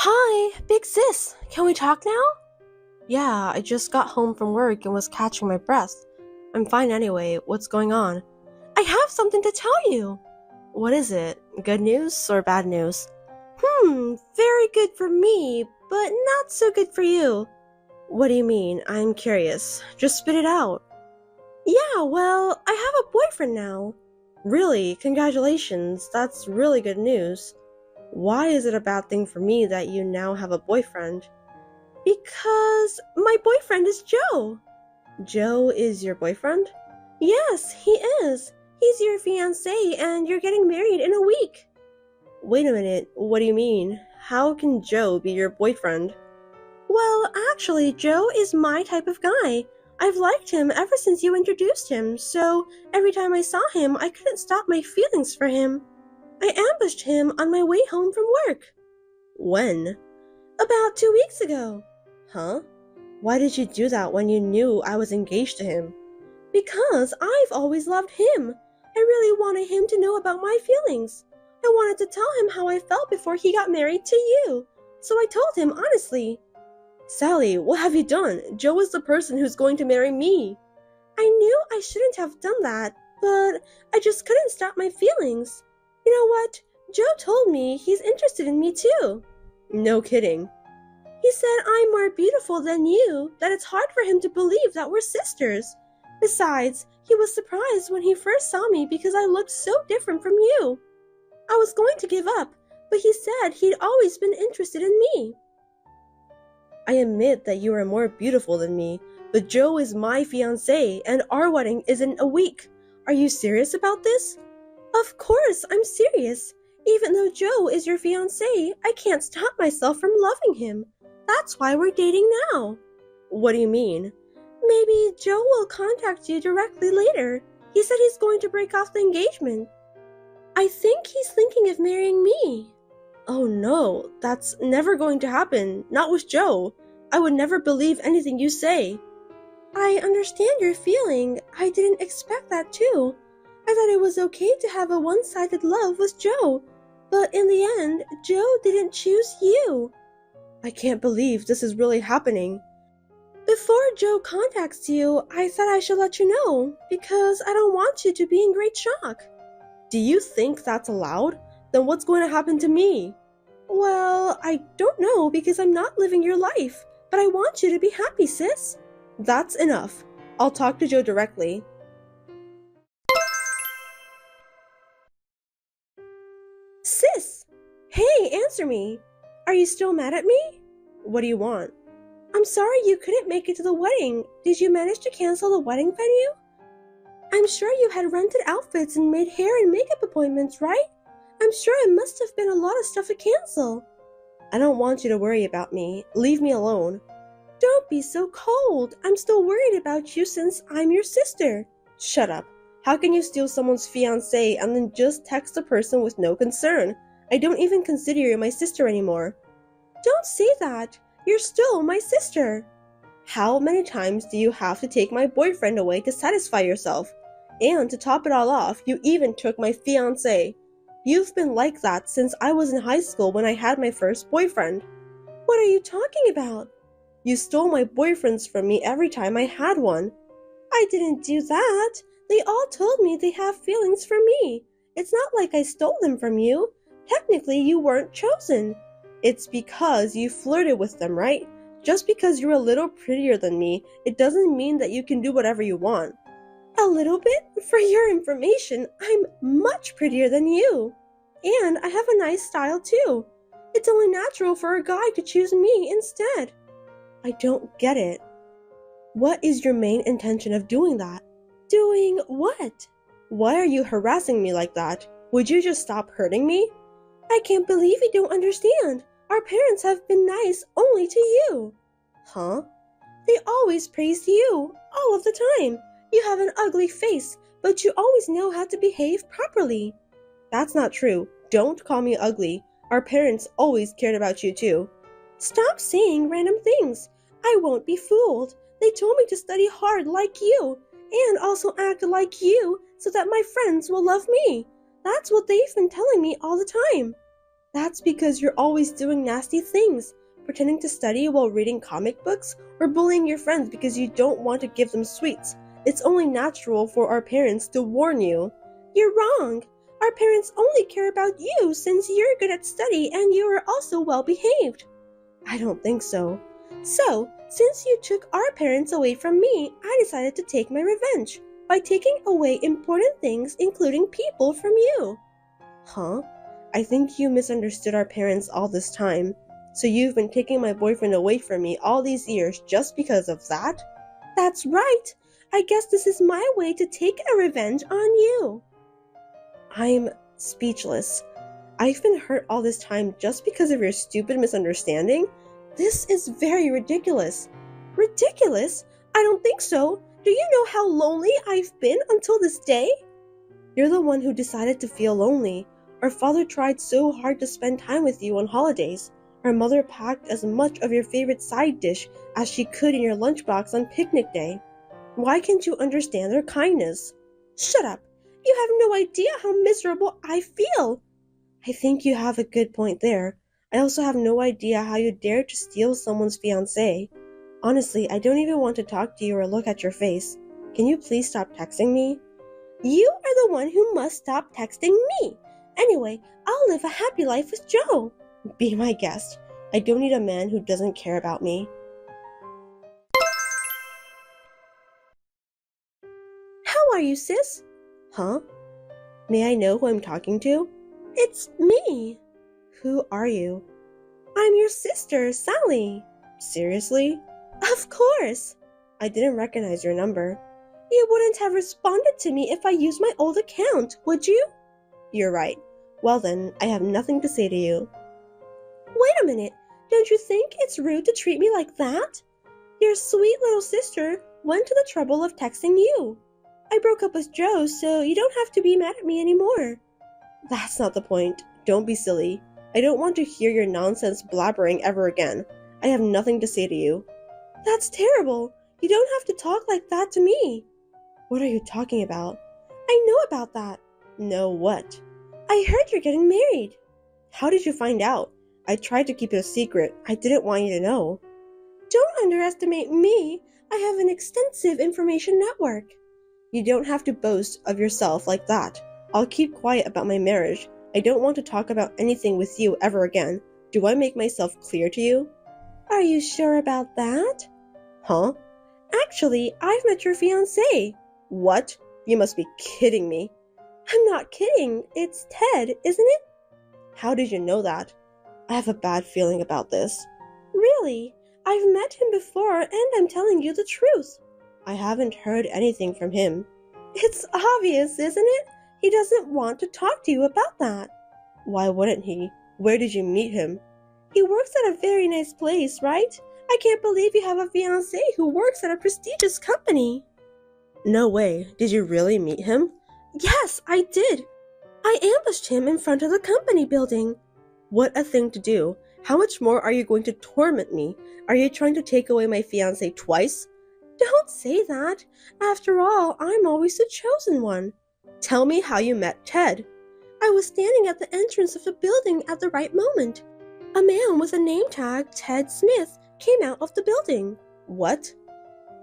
Hi, big sis. Can we talk now? Yeah, I just got home from work and was catching my breath. I'm fine anyway. What's going on? I have something to tell you. What is it? Good news or bad news? Very good for me, but not so good for you. What do you mean? I'm curious. Just spit it out. Yeah, well, I have a boyfriend now. Really? Congratulations. That's really good news. Why is it a bad thing for me that you now have a boyfriend? Because my boyfriend is Joe. Joe is your boyfriend? Yes, he is. He's your fiancé and you're getting married in a week. Wait a minute, what do you mean? How can Joe be your boyfriend? Well, actually, Joe is my type of guy. I've liked him ever since you introduced him, so every time I saw him, I couldn't stop my feelings for him. I ambushed him on my way home from work. When? About 2 weeks ago. Huh? Why did you do that when you knew I was engaged to him? Because I've always loved him. I really wanted him to know about my feelings. I wanted to tell him how I felt before he got married to you. So I told him honestly. Sally, what have you done? Joe is the person who's going to marry me. I knew I shouldn't have done that, but I just couldn't stop my feelings. You know what? Joe told me he's interested in me too. No kidding. He said I'm more beautiful than you, that it's hard for him to believe that we're sisters. Besides, he was surprised when he first saw me because I looked so different from you. I was going to give up, but he said he'd always been interested in me. I admit that you are more beautiful than me, but Joe is my fiancé and our wedding is in a week. Are you serious about this? Of course, I'm serious. Even though Joe is your fiancé, I can't stop myself from loving him. That's why we're dating now. What do you mean? Maybe Joe will contact you directly later. He said he's going to break off the engagement. I think he's thinking of marrying me. Oh no, that's never going to happen. Not with Joe. I would never believe anything you say. I understand your feeling. I didn't expect that too. I thought it was okay to have a one-sided love with Joe. But in the end, Joe didn't choose you. I can't believe this is really happening. Before Joe contacts you, I thought I should let you know, because I don't want you to be in great shock. Do you think that's allowed? Then what's going to happen to me? Well, I don't know because I'm not living your life, but I want you to be happy, sis. That's enough. I'll talk to Joe directly. Sis! Hey, answer me! Are you still mad at me? What do you want? I'm sorry you couldn't make it to the wedding. Did you manage to cancel the wedding venue? I'm sure you had rented outfits and made hair and makeup appointments, right? I'm sure it must have been a lot of stuff to cancel. I don't want you to worry about me. Leave me alone. Don't be so cold. I'm still worried about you since I'm your sister. Shut up. How can you steal someone's fiancé and then just text a person with no concern? I don't even consider you my sister anymore. Don't say that. You're still my sister. How many times do you have to take my boyfriend away to satisfy yourself? And to top it all off, you even took my fiancé. You've been like that since I was in high school when I had my first boyfriend. What are you talking about? You stole my boyfriends from me every time I had one. I didn't do that. They all told me they have feelings for me. It's not like I stole them from you. Technically, you weren't chosen. It's because you flirted with them, right? Just because you're a little prettier than me, it doesn't mean that you can do whatever you want. A little bit? For your information, I'm much prettier than you. And I have a nice style too. It's only natural for a guy to choose me instead. I don't get it. What is your main intention of doing that? Doing what? Why are you harassing me like that? Would you just stop hurting me? I can't believe you don't understand. Our parents have been nice only to you. Huh? They always praise you, all of the time. You have an ugly face, but you always know how to behave properly. That's not true. Don't call me ugly. Our parents always cared about you too. Stop saying random things. I won't be fooled. They told me to study hard like you, and also act like you so that my friends will love me. That's what they've been telling me all the time. That's because you're always doing nasty things, pretending to study while reading comic books, or bullying your friends because you don't want to give them sweets. It's only natural for our parents to warn you. You're wrong. Our parents only care about you since you're good at study and you are also well behaved. I don't think so. So, since you took our parents away from me, I decided to take my revenge by taking away important things, including people, from you. Huh? I think you misunderstood our parents all this time. So you've been taking my boyfriend away from me all these years just because of that? That's right. I guess this is my way to take a revenge on you. I'm speechless. I've been hurt all this time just because of your stupid misunderstanding? This is very ridiculous. Ridiculous? I don't think so. Do you know how lonely I've been until this day? You're the one who decided to feel lonely. Our father tried so hard to spend time with you on holidays. Our mother packed as much of your favorite side dish as she could in your lunchbox on picnic day. Why can't you understand their kindness? Shut up! You have no idea how miserable I feel! I think you have a good point there. I also have no idea how you dared to steal someone's fiancé. Honestly, I don't even want to talk to you or look at your face. Can you please stop texting me? You are the one who must stop texting me. Anyway, I'll live a happy life with Joe. Be my guest. I don't need a man who doesn't care about me. How are you, sis? Huh? May I know who I'm talking to? It's me. Who are you? I'm your sister, Sally. Seriously? Of course. I didn't recognize your number. You wouldn't have responded to me if I used my old account, would you? You're right. Well then, I have nothing to say to you. Wait a minute. Don't you think it's rude to treat me like that? Your sweet little sister went to the trouble of texting you. I broke up with Joe, so you don't have to be mad at me anymore. That's not the point. Don't be silly. I don't want to hear your nonsense blabbering ever again. I have nothing to say to you. That's terrible. You don't have to talk like that to me. What are you talking about? I know about that. Know what? I heard you're getting married. How did you find out? I tried to keep it a secret. I didn't want you to know. Don't underestimate me. I have an extensive information network. You don't have to boast of yourself like that. I'll keep quiet about my marriage. I don't want to talk about anything with you ever again. Do I make myself clear to you? Are you sure about that? Huh? Actually, I've met your fiancé. What? You must be kidding me. I'm not kidding. It's Ted, isn't it? How did you know that? I have a bad feeling about this. Really? I've met him before and I'm telling you the truth. I haven't heard anything from him. It's obvious, isn't it? He doesn't want to talk to you about that. Why wouldn't he? Where did you meet him? He works at a very nice place, right? I can't believe you have a fiancé who works at a prestigious company. No way. Did you really meet him? Yes, I did. I ambushed him in front of the company building. What a thing to do. How much more are you going to torment me? Are you trying to take away my fiancé twice? Don't say that. After all, I'm always the chosen one. Tell me how you met Ted. I was standing at the entrance of the building at the right moment. A man with a name tag, Ted Smith, came out of the building. What?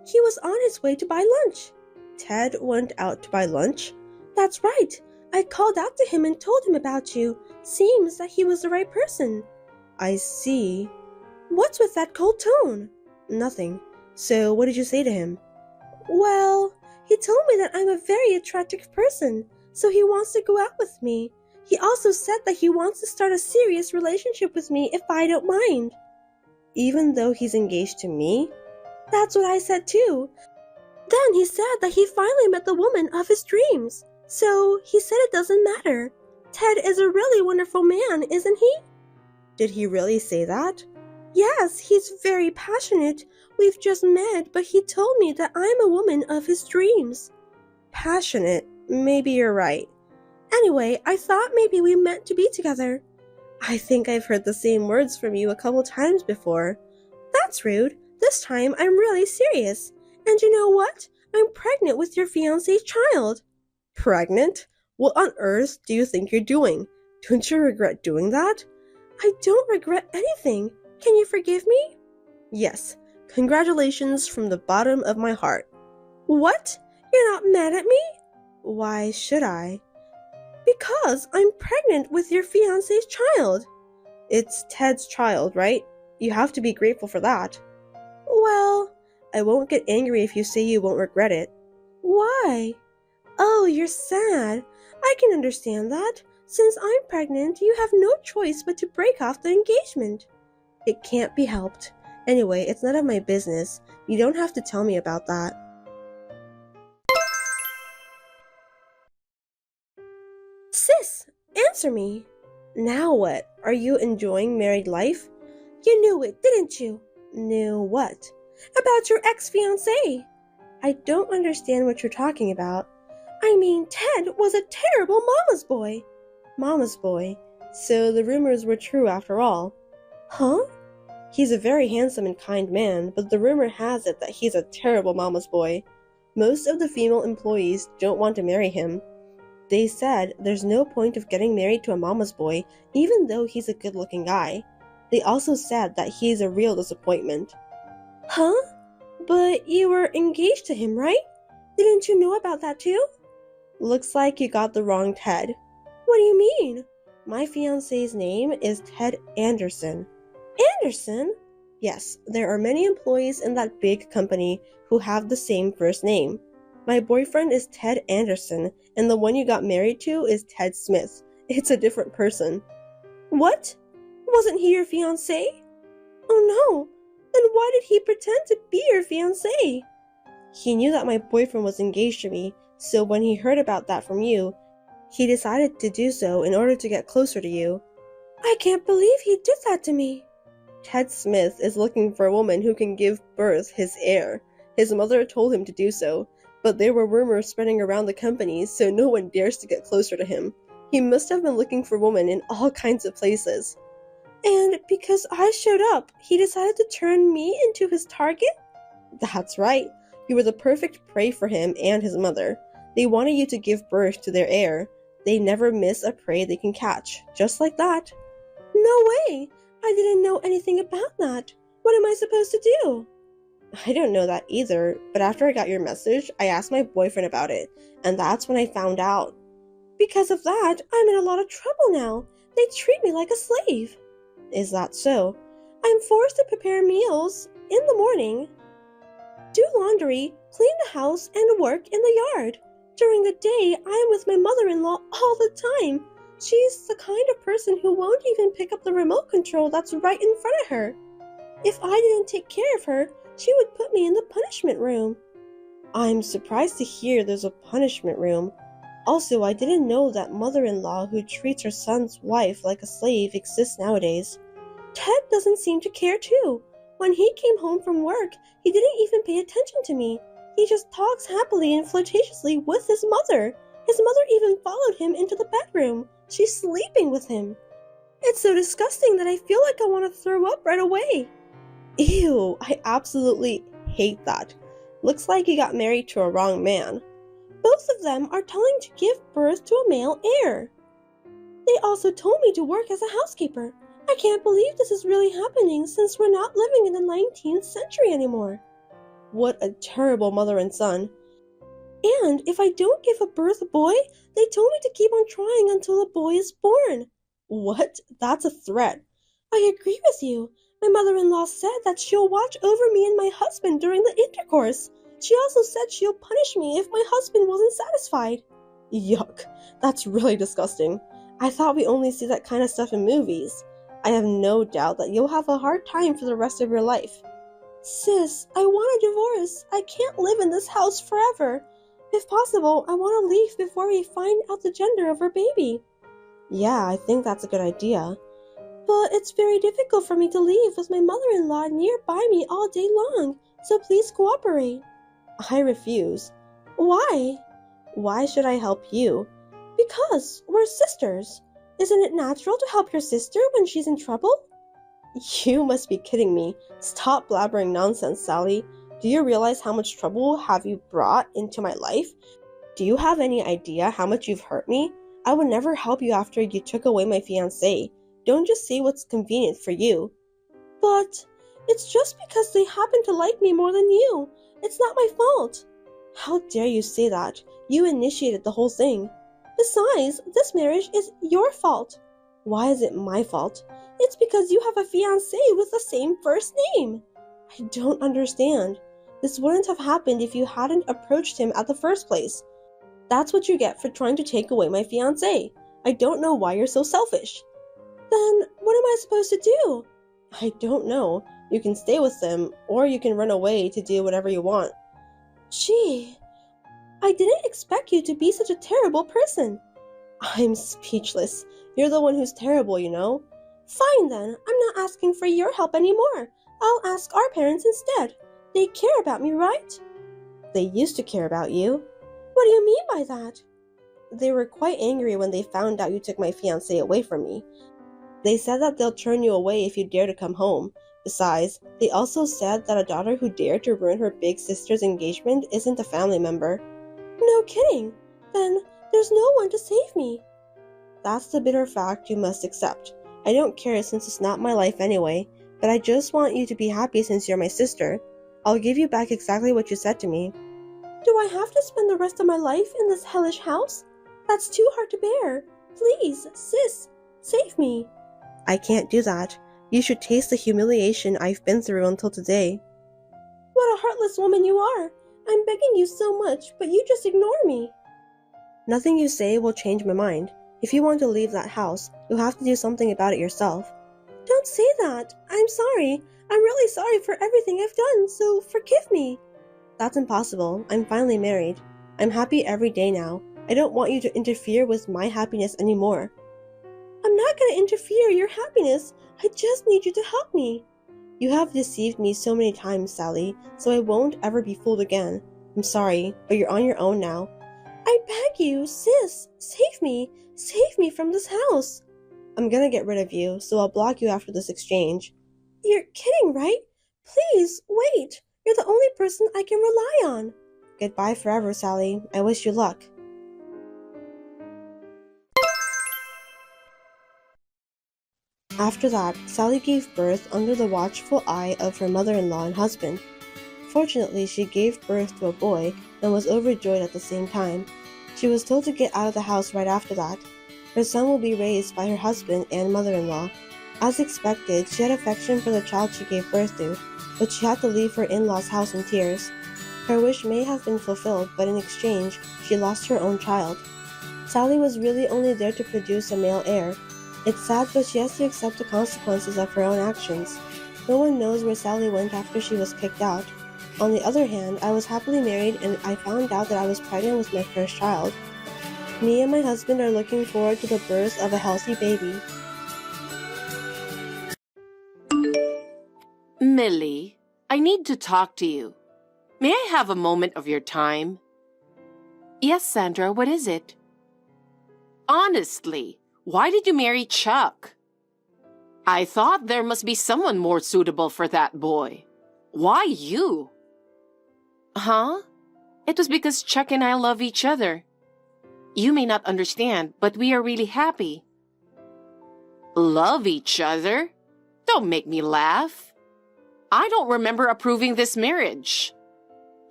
He was on his way to buy lunch. Ted went out to buy lunch? That's right. I called out to him and told him about you. Seems that he was the right person. I see. What's with that cold tone? Nothing. So what did you say to him? Well, he told me that I'm a very attractive person, so he wants to go out with me. He also said that he wants to start a serious relationship with me if I don't mind. Even though he's engaged to me? That's what I said too. Then he said that he finally met the woman of his dreams. So he said it doesn't matter. Ted is a really wonderful man, isn't he? Did he really say that? Yes, he's very passionate. We've just met, but he told me that I'm a woman of his dreams. Passionate? Maybe you're right. Anyway, I thought maybe we meant to be together. I think I've heard the same words from you a couple times before. That's rude. This time I'm really serious. And you know what? I'm pregnant with your fiancé's child. Pregnant? What on earth do you think you're doing? Don't you regret doing that? I don't regret anything. Can you forgive me? Yes. Congratulations from the bottom of my heart. What? You're not mad at me? Why should I? Because I'm pregnant with your fiancé's child. It's Ted's child, right? You have to be grateful for that. Well, I won't get angry if you say you won't regret it. Why? Oh, you're sad. I can understand that. Since I'm pregnant, you have no choice but to break off the engagement. It can't be helped. Anyway, it's none of my business. You don't have to tell me about that. Sis, answer me. Now what? Are you enjoying married life? You knew it, didn't you? Knew what? About your ex-fiancé. I don't understand what you're talking about. I mean, Ted was a terrible mama's boy. Mama's boy. So the rumors were true after all. Huh? He's a very handsome and kind man, but the rumor has it that he's a terrible mama's boy. Most of the female employees don't want to marry him. They said there's no point of getting married to a mama's boy, even though he's a good-looking guy. They also said that he's a real disappointment. Huh? But you were engaged to him, right? Didn't you know about that too? Looks like you got the wrong Ted. What do you mean? My fiancé's name is Ted Anderson. Anderson? Yes, there are many employees in that big company who have the same first name. My boyfriend is Ted Anderson, and the one you got married to is Ted Smith. It's a different person. What? Wasn't he your fiancé? Oh no, then why did he pretend to be your fiancé? He knew that my boyfriend was engaged to me, so when he heard about that from you, he decided to do so in order to get closer to you. I can't believe he did that to me. Ted Smith is looking for a woman who can give birth his heir. His mother told him to do so, but there were rumors spreading around the company, so no one dares to get closer to him. He must have been looking for women in all kinds of places. And because I showed up, he decided to turn me into his target? That's right. You were the perfect prey for him and his mother. They wanted you to give birth to their heir. They never miss a prey they can catch. Just like that. No way! I didn't know anything about that. What am I supposed to do? I don't know that either, but after I got your message, I asked my boyfriend about it, and that's when I found out. Because of that, I'm in a lot of trouble now. They treat me like a slave. Is that so? I'm forced to prepare meals in the morning, do laundry, clean the house, and work in the yard. During the day, I am with my mother-in-law all the time. She's the kind of person who won't even pick up the remote control that's right in front of her. If I didn't take care of her, she would put me in the punishment room. I'm surprised to hear there's a punishment room. Also, I didn't know that mother-in-law who treats her son's wife like a slave exists nowadays. Ted doesn't seem to care too. When he came home from work, he didn't even pay attention to me. He just talks happily and flirtatiously with his mother. His mother even followed him into the bedroom. She's sleeping with him. It's so disgusting that I feel like I want to throw up right away. Ew, I absolutely hate that. Looks like you got married to a wrong man. Both of them are telling to give birth to a male heir. They also told me to work as a housekeeper. I can't believe this is really happening since we're not living in the 19th century anymore. What a terrible mother and son. And if I don't give a birth a boy, they told me to keep on trying until a boy is born. What? That's a threat. I agree with you. My mother-in-law said that she'll watch over me and my husband during the intercourse. She also said she'll punish me if my husband wasn't satisfied. Yuck. That's really disgusting. I thought we only see that kind of stuff in movies. I have no doubt that you'll have a hard time for the rest of your life. Sis, I want a divorce. I can't live in this house forever. If possible, I want to leave before we find out the gender of our baby. Yeah, I think that's a good idea. But it's very difficult for me to leave with my mother-in-law nearby me all day long, so please cooperate. I refuse. Why? Why should I help you? Because we're sisters. Isn't it natural to help your sister when she's in trouble? You must be kidding me. Stop blabbering nonsense, Sally. Do you realize how much trouble have you brought into my life? Do you have any idea how much you've hurt me? I would never help you after you took away my fiancé. Don't just say what's convenient for you. But it's just because they happen to like me more than you. It's not my fault. How dare you say that? You initiated the whole thing. Besides, this marriage is your fault. Why is it my fault? It's because you have a fiancé with the same first name. I don't understand. This wouldn't have happened if you hadn't approached him at the first place. That's what you get for trying to take away my fiancé. I don't know why you're so selfish. Then what am I supposed to do? I don't know. You can stay with them, or you can run away to do whatever you want. Gee, I didn't expect you to be such a terrible person. I'm speechless. You're the one who's terrible, you know. Fine then, I'm not asking for your help anymore. I'll ask our parents instead. They care about me, right? They used to care about you. What do you mean by that? They were quite angry when they found out you took my fiancé away from me. They said that they'll turn you away if you dare to come home. Besides, they also said that a daughter who dared to ruin her big sister's engagement isn't a family member. No kidding. Then there's no one to save me. That's the bitter fact you must accept. I don't care since it's not my life anyway, but I just want you to be happy since you're my sister. I'll give you back exactly what you said to me. Do I have to spend the rest of my life in this hellish house? That's too hard to bear. Please, sis, save me. I can't do that. You should taste the humiliation I've been through until today. What a heartless woman you are. I'm begging you so much, but you just ignore me. Nothing you say will change my mind. If you want to leave that house, you'll have to do something about it yourself. Don't say that. I'm sorry. I'm really sorry for everything I've done, so forgive me. That's impossible. I'm finally married. I'm happy every day now. I don't want you to interfere with my happiness anymore. I'm not going to interfere your happiness. I just need you to help me. You have deceived me so many times, Sally, so I won't ever be fooled again. I'm sorry, but you're on your own now. I beg you, sis, save me. Save me from this house. I'm gonna get rid of you, so I'll block you after this exchange. You're kidding, right? Please, wait. You're the only person I can rely on. Goodbye forever, Sally. I wish you luck. After that, Sally gave birth under the watchful eye of her mother-in-law and husband. Fortunately, she gave birth to a boy and was overjoyed at the same time. She was told to get out of the house right after that. Her son will be raised by her husband and mother-in-law. As expected, she had affection for the child she gave birth to, but she had to leave her in-laws' house in tears. Her wish may have been fulfilled, but in exchange, she lost her own child. Sally was really only there to produce a male heir. It's sad, but she has to accept the consequences of her own actions. No one knows where Sally went after she was kicked out. On the other hand, I was happily married and I found out that I was pregnant with my first child. Me and my husband are looking forward to the birth of a healthy baby. Millie, I need to talk to you. May I have a moment of your time? Yes, Sandra, what is it? Honestly, why did you marry Chuck? I thought there must be someone more suitable for that boy. Why you? Huh? It was because Chuck and I love each other. You may not understand, but we are really happy. Love each other? Don't make me laugh. I don't remember approving this marriage.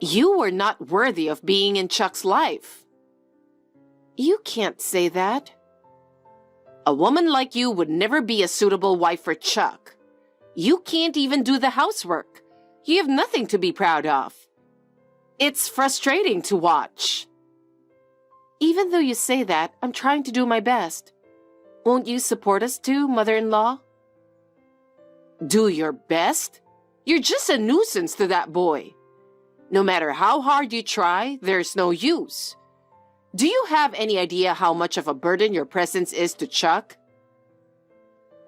You were not worthy of being in Chuck's life. You can't say that. A woman like you would never be a suitable wife for Chuck. You can't even do the housework. You have nothing to be proud of. It's frustrating to watch. Even though you say that, I'm trying to do my best. Won't you support us too, mother-in-law? Do your best? You're just a nuisance to that boy. No matter how hard you try, there's no use. Do you have any idea how much of a burden your presence is to Chuck?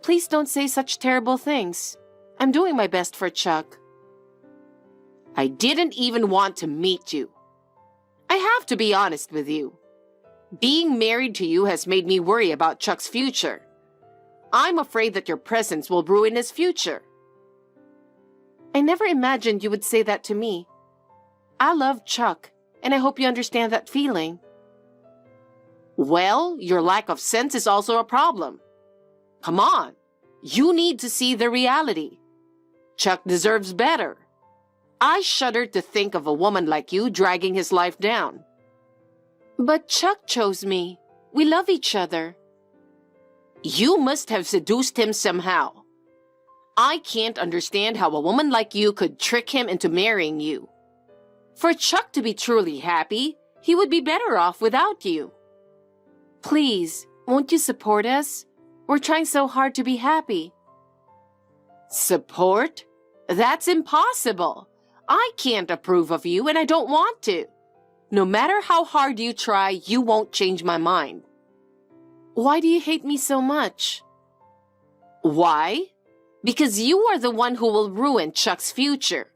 Please don't say such terrible things. I'm doing my best for Chuck. I didn't even want to meet you. I have to be honest with you. Being married to you has made me worry about Chuck's future. I'm afraid that your presence will ruin his future. I never imagined you would say that to me. I love Chuck, and I hope you understand that feeling. Well, your lack of sense is also a problem. Come on. You need to see the reality. Chuck deserves better. I shudder to think of a woman like you dragging his life down. But Chuck chose me. We love each other. You must have seduced him somehow. I can't understand how a woman like you could trick him into marrying you. For Chuck to be truly happy, he would be better off without you. Please, won't you support us? We're trying so hard to be happy. Support? That's impossible. I can't approve of you and I don't want to. No matter how hard you try, you won't change my mind. Why do you hate me so much? Why? Because you are the one who will ruin Chuck's future.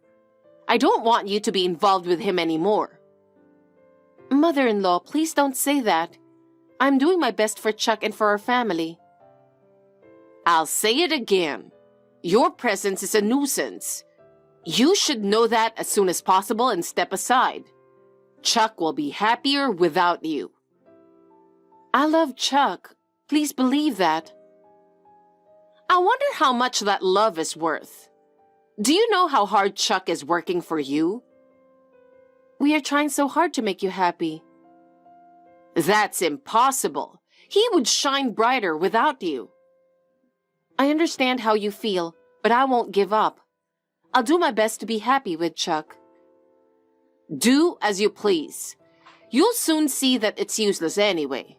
I don't want you to be involved with him anymore. Mother-in-law, please don't say that. I'm doing my best for Chuck and for our family. I'll say it again. Your presence is a nuisance. You should know that as soon as possible and step aside. Chuck will be happier without you. I love Chuck. Please believe that. I wonder how much that love is worth. Do you know how hard Chuck is working for you? We are trying so hard to make you happy. That's impossible. He would shine brighter without you. I understand how you feel, but I won't give up. I'll do my best to be happy with Chuck. Do as you please. You'll soon see that it's useless anyway.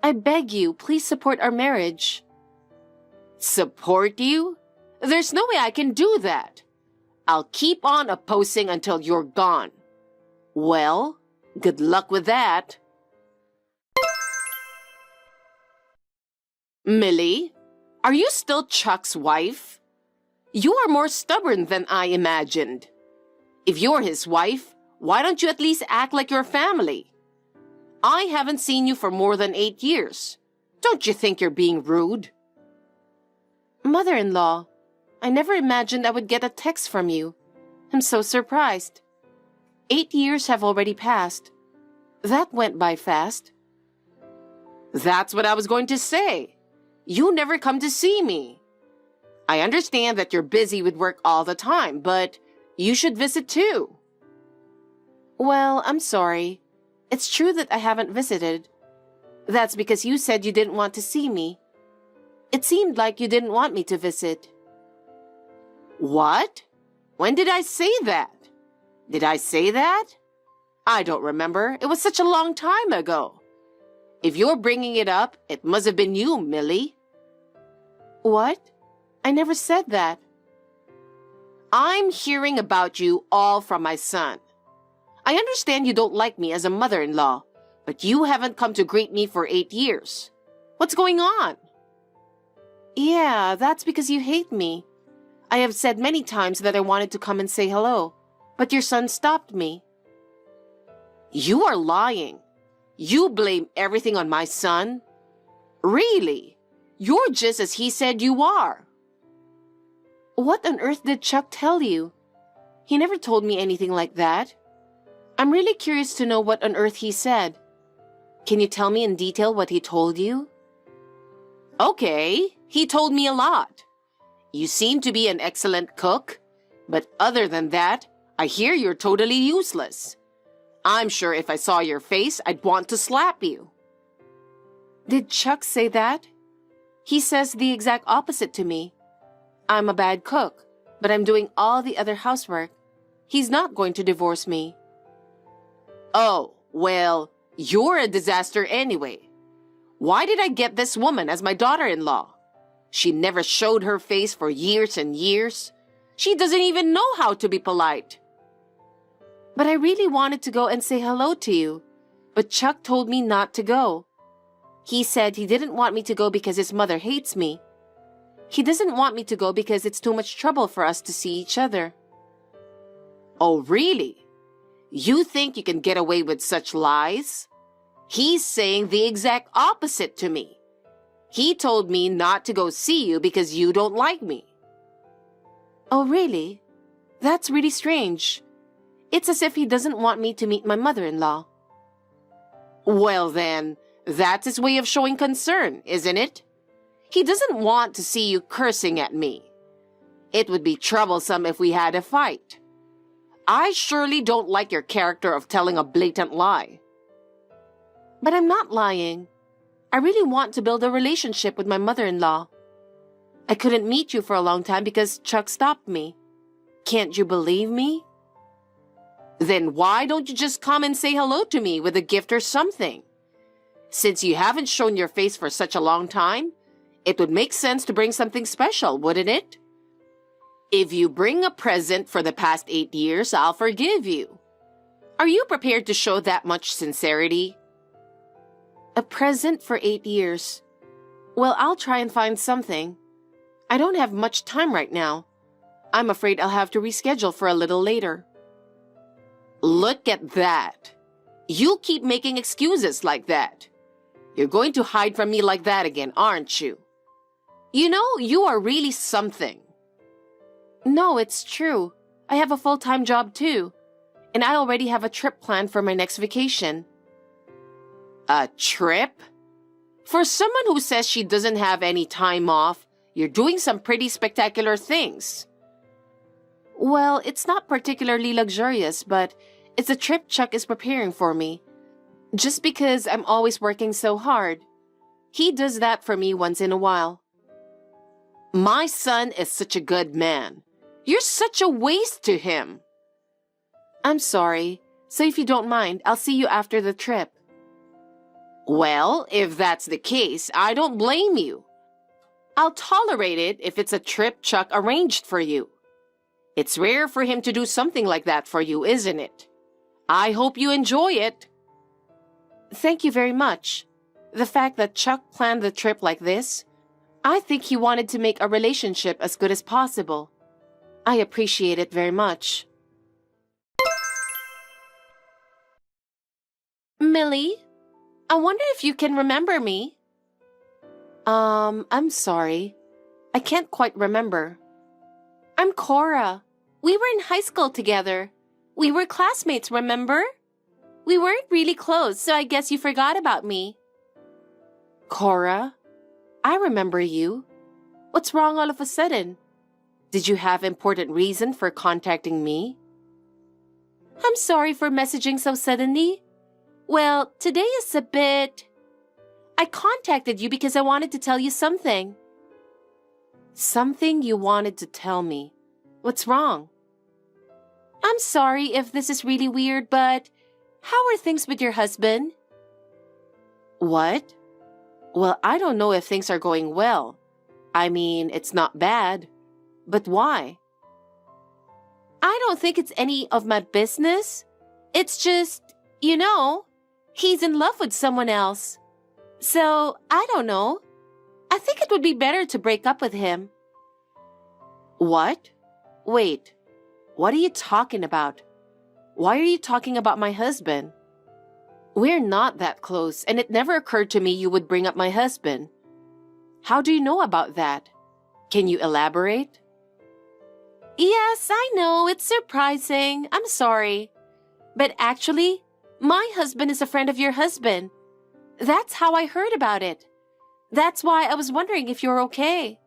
I beg you, please support our marriage. Support you? There's no way I can do that. I'll keep on opposing until you're gone. Well, good luck with that. Millie, are you still Chuck's wife? You are more stubborn than I imagined. If you're his wife, why don't you at least act like your family? I haven't seen you for more than 8 years. Don't you think you're being rude? Mother-in-law, I never imagined I would get a text from you. I'm so surprised. 8 years have already passed. That went by fast. That's what I was going to say. You never come to see me. I understand that you're busy with work all the time, but you should visit too. Well, I'm sorry. It's true that I haven't visited. That's because you said you didn't want to see me. It seemed like you didn't want me to visit. What? When did I say that? Did I say that? I don't remember. It was such a long time ago. If you're bringing it up, it must have been you, Millie. What? I never said that. I'm hearing about you all from my son. I understand you don't like me as a mother-in-law, but you haven't come to greet me for 8 years. What's going on? Yeah, that's because you hate me. I have said many times that I wanted to come and say hello, but your son stopped me. You are lying. You blame everything on my son? Really? You're just as he said you are. What on earth did Chuck tell you? He never told me anything like that. I'm really curious to know what on earth he said. Can you tell me in detail what he told you? Okay, he told me a lot. You seem to be an excellent cook, but other than that, I hear you're totally useless. I'm sure if I saw your face, I'd want to slap you. Did Chuck say that? He says the exact opposite to me. I'm a bad cook, but I'm doing all the other housework. He's not going to divorce me. Oh, well, you're a disaster anyway. Why did I get this woman as my daughter-in-law? She never showed her face for years and years. She doesn't even know how to be polite. But I really wanted to go and say hello to you, but Chuck told me not to go. He said he didn't want me to go because his mother hates me. He doesn't want me to go because it's too much trouble for us to see each other. Oh, really? You think you can get away with such lies? He's saying the exact opposite to me. He told me not to go see you because you don't like me. Oh, really? That's really strange. It's as if he doesn't want me to meet my mother-in-law. Well then, that's his way of showing concern, isn't it? He doesn't want to see you cursing at me. It would be troublesome if we had a fight. I surely don't like your character of telling a blatant lie. But I'm not lying. I really want to build a relationship with my mother-in-law. I couldn't meet you for a long time because Chuck stopped me. Can't you believe me? Then why don't you just come and say hello to me with a gift or something? Since you haven't shown your face for such a long time, it would make sense to bring something special, wouldn't it? If you bring a present for the past 8 years, I'll forgive you. Are you prepared to show that much sincerity? A present for 8 years. Well, I'll try and find something. I don't have much time right now. I'm afraid I'll have to reschedule for a little later. Look at that. You keep making excuses like that. You're going to hide from me like that again, aren't you? You know, you are really something. No, it's true. I have a full-time job too. And I already have a trip planned for my next vacation. A trip? For someone who says she doesn't have any time off, you're doing some pretty spectacular things. Well, it's not particularly luxurious, but it's a trip Chuck is preparing for me. Just because I'm always working so hard. He does that for me once in a while. My son is such a good man. You're such a waste to him. I'm sorry. So if you don't mind, I'll see you after the trip. Well, if that's the case, I don't blame you. I'll tolerate it if it's a trip Chuck arranged for you. It's rare for him to do something like that for you, isn't it? I hope you enjoy it. Thank you very much. The fact that Chuck planned the trip like this, I think he wanted to make a relationship as good as possible. I appreciate it very much. Millie, I wonder if you can remember me. I'm sorry. I can't quite remember. I'm Cora. We were in high school together. We were classmates, remember? We weren't really close, so I guess you forgot about me. Cora, I remember you. What's wrong all of a sudden? Did you have important reason for contacting me? I'm sorry for messaging so suddenly. Well, today is a bit... I contacted you because I wanted to tell you something. Something you wanted to tell me. What's wrong? I'm sorry if this is really weird, but how are things with your husband? What? Well, I don't know if things are going well. I mean, it's not bad. But why? I don't think it's any of my business. It's just, he's in love with someone else. So, I don't know. I think it would be better to break up with him. What? Wait, what are you talking about? Why are you talking about my husband? We're not that close, and it never occurred to me you would bring up my husband. How do you know about that? Can you elaborate? Yes, I know, it's surprising. I'm sorry. But actually, my husband is a friend of your husband. That's how I heard about it. That's why I was wondering if you're okay.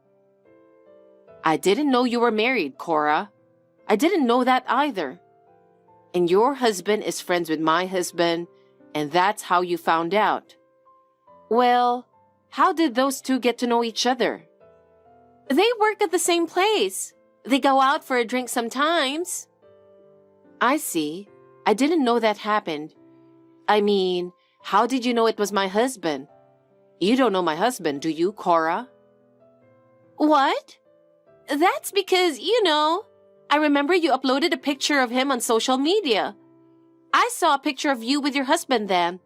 I didn't know you were married, Cora. I didn't know that either. And your husband is friends with my husband, and that's how you found out. Well, how did those two get to know each other? They work at the same place. They go out for a drink sometimes. I see. I didn't know that happened. I mean, how did you know it was my husband? You don't know my husband, do you, Cora? What? That's because, I remember you uploaded a picture of him on social media. I saw a picture of you with your husband then.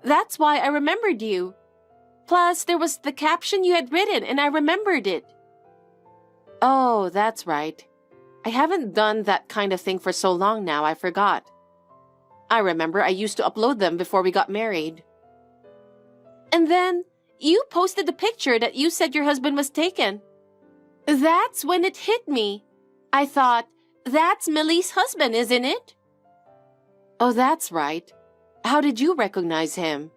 That's why I remembered you. Plus, there was the caption you had written, and I remembered it. Oh, that's right. I haven't done that kind of thing for so long now, I forgot. I remember I used to upload them before we got married. And then, you posted the picture that you said your husband was taken. That's when it hit me. I thought, that's Millie's husband, isn't it? Oh, that's right. How did you recognize him?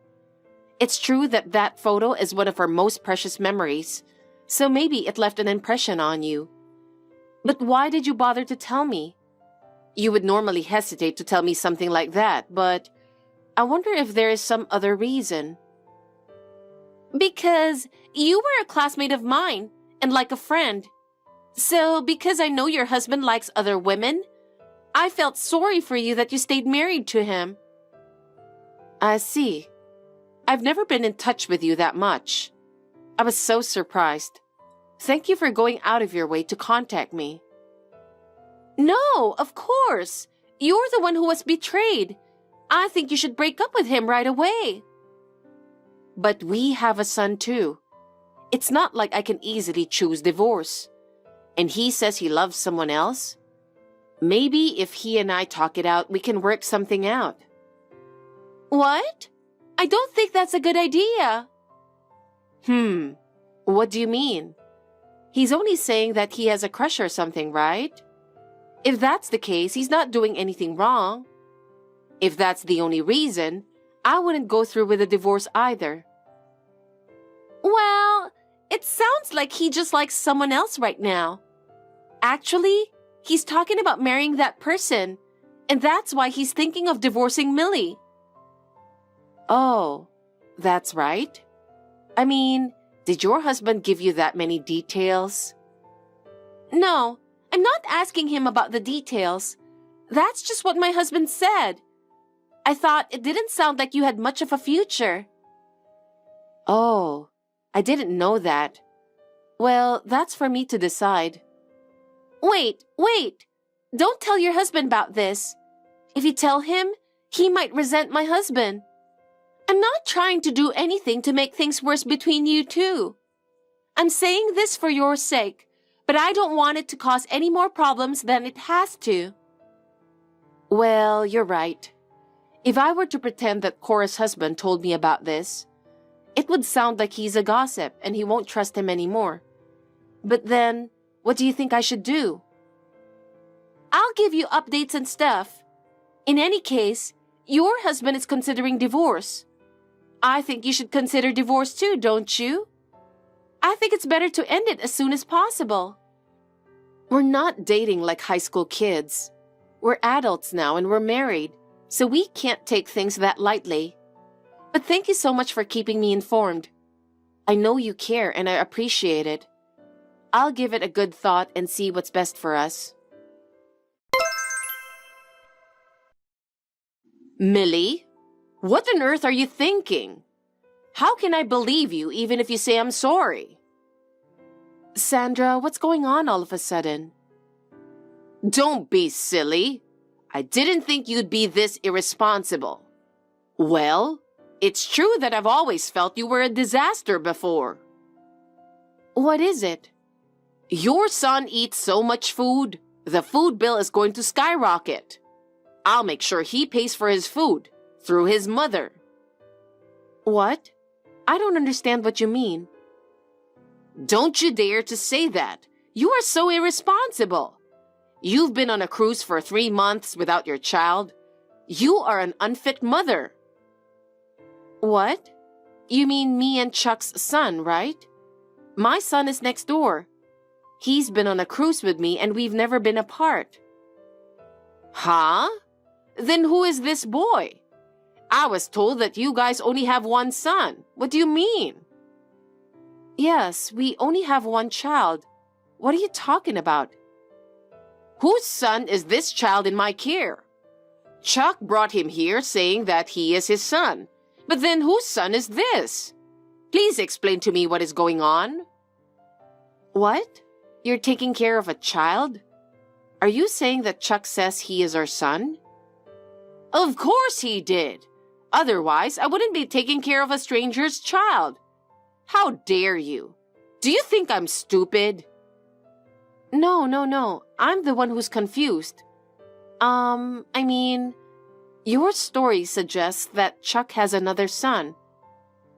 It's true that that photo is one of her most precious memories, So maybe it left an impression on you. But why did you bother to tell me? You would normally hesitate to tell me something like that, but I wonder if there is some other reason. Because you were a classmate of mine, and like a friend. So because I know your husband likes other women, I felt sorry for you that you stayed married to him. I see. I've never been in touch with you that much. I was so surprised. Thank you for going out of your way to contact me. No, of course. You're the one who was betrayed. I think you should break up with him right away. But we have a son too. It's not like I can easily choose divorce. And he says he loves someone else. Maybe if he and I talk it out, we can work something out. What? I don't think that's a good idea. What do you mean? He's only saying that he has a crush or something, right? If that's the case, he's not doing anything wrong. If that's the only reason, I wouldn't go through with a divorce either. Well, it sounds like he just likes someone else right now. Actually, he's talking about marrying that person, and that's why he's thinking of divorcing Millie. Oh, that's right. I mean, did your husband give you that many details? No, I'm not asking him about the details. That's just what my husband said. I thought it didn't sound like you had much of a future. Oh, I didn't know that. Well, that's for me to decide. Wait. Don't tell your husband about this. If you tell him, he might resent my husband. I'm not trying to do anything to make things worse between you two. I'm saying this for your sake, but I don't want it to cause any more problems than it has to. Well, you're right. If I were to pretend that Cora's husband told me about this, it would sound like he's a gossip and he won't trust him anymore. But then, what do you think I should do? I'll give you updates and stuff. In any case, your husband is considering divorce. I think you should consider divorce too, don't you? I think it's better to end it as soon as possible. We're not dating like high school kids. We're adults now and we're married, so we can't take things that lightly. But thank you so much for keeping me informed. I know you care and I appreciate it. I'll give it a good thought and see what's best for us. Millie, what on earth are you thinking? How can I believe you even if you say I'm sorry? Sandra, what's going on all of a sudden? Don't be silly. I didn't think you'd be this irresponsible. Well, it's true that I've always felt you were a disaster before. What is it? Your son eats so much food, the food bill is going to skyrocket. I'll make sure he pays for his food through his mother. What? I don't understand what you mean. Don't you dare to say that. You are so irresponsible. You've been on a cruise for 3 months without your child. You are an unfit mother. What? You mean me and Chuck's son, right? My son is next door. He's been on a cruise with me and we've never been apart. Huh? Then who is this boy? I was told that you guys only have one son. What do you mean? Yes, we only have one child. What are you talking about? Whose son is this child in my care? Chuck brought him here saying that he is his son. But then whose son is this? Please explain to me what is going on. What? You're taking care of a child? Are you saying that Chuck says he is our son? Of course he did. Otherwise, I wouldn't be taking care of a stranger's child. How dare you? Do you think I'm stupid? No. I'm the one who's confused. Your story suggests that Chuck has another son.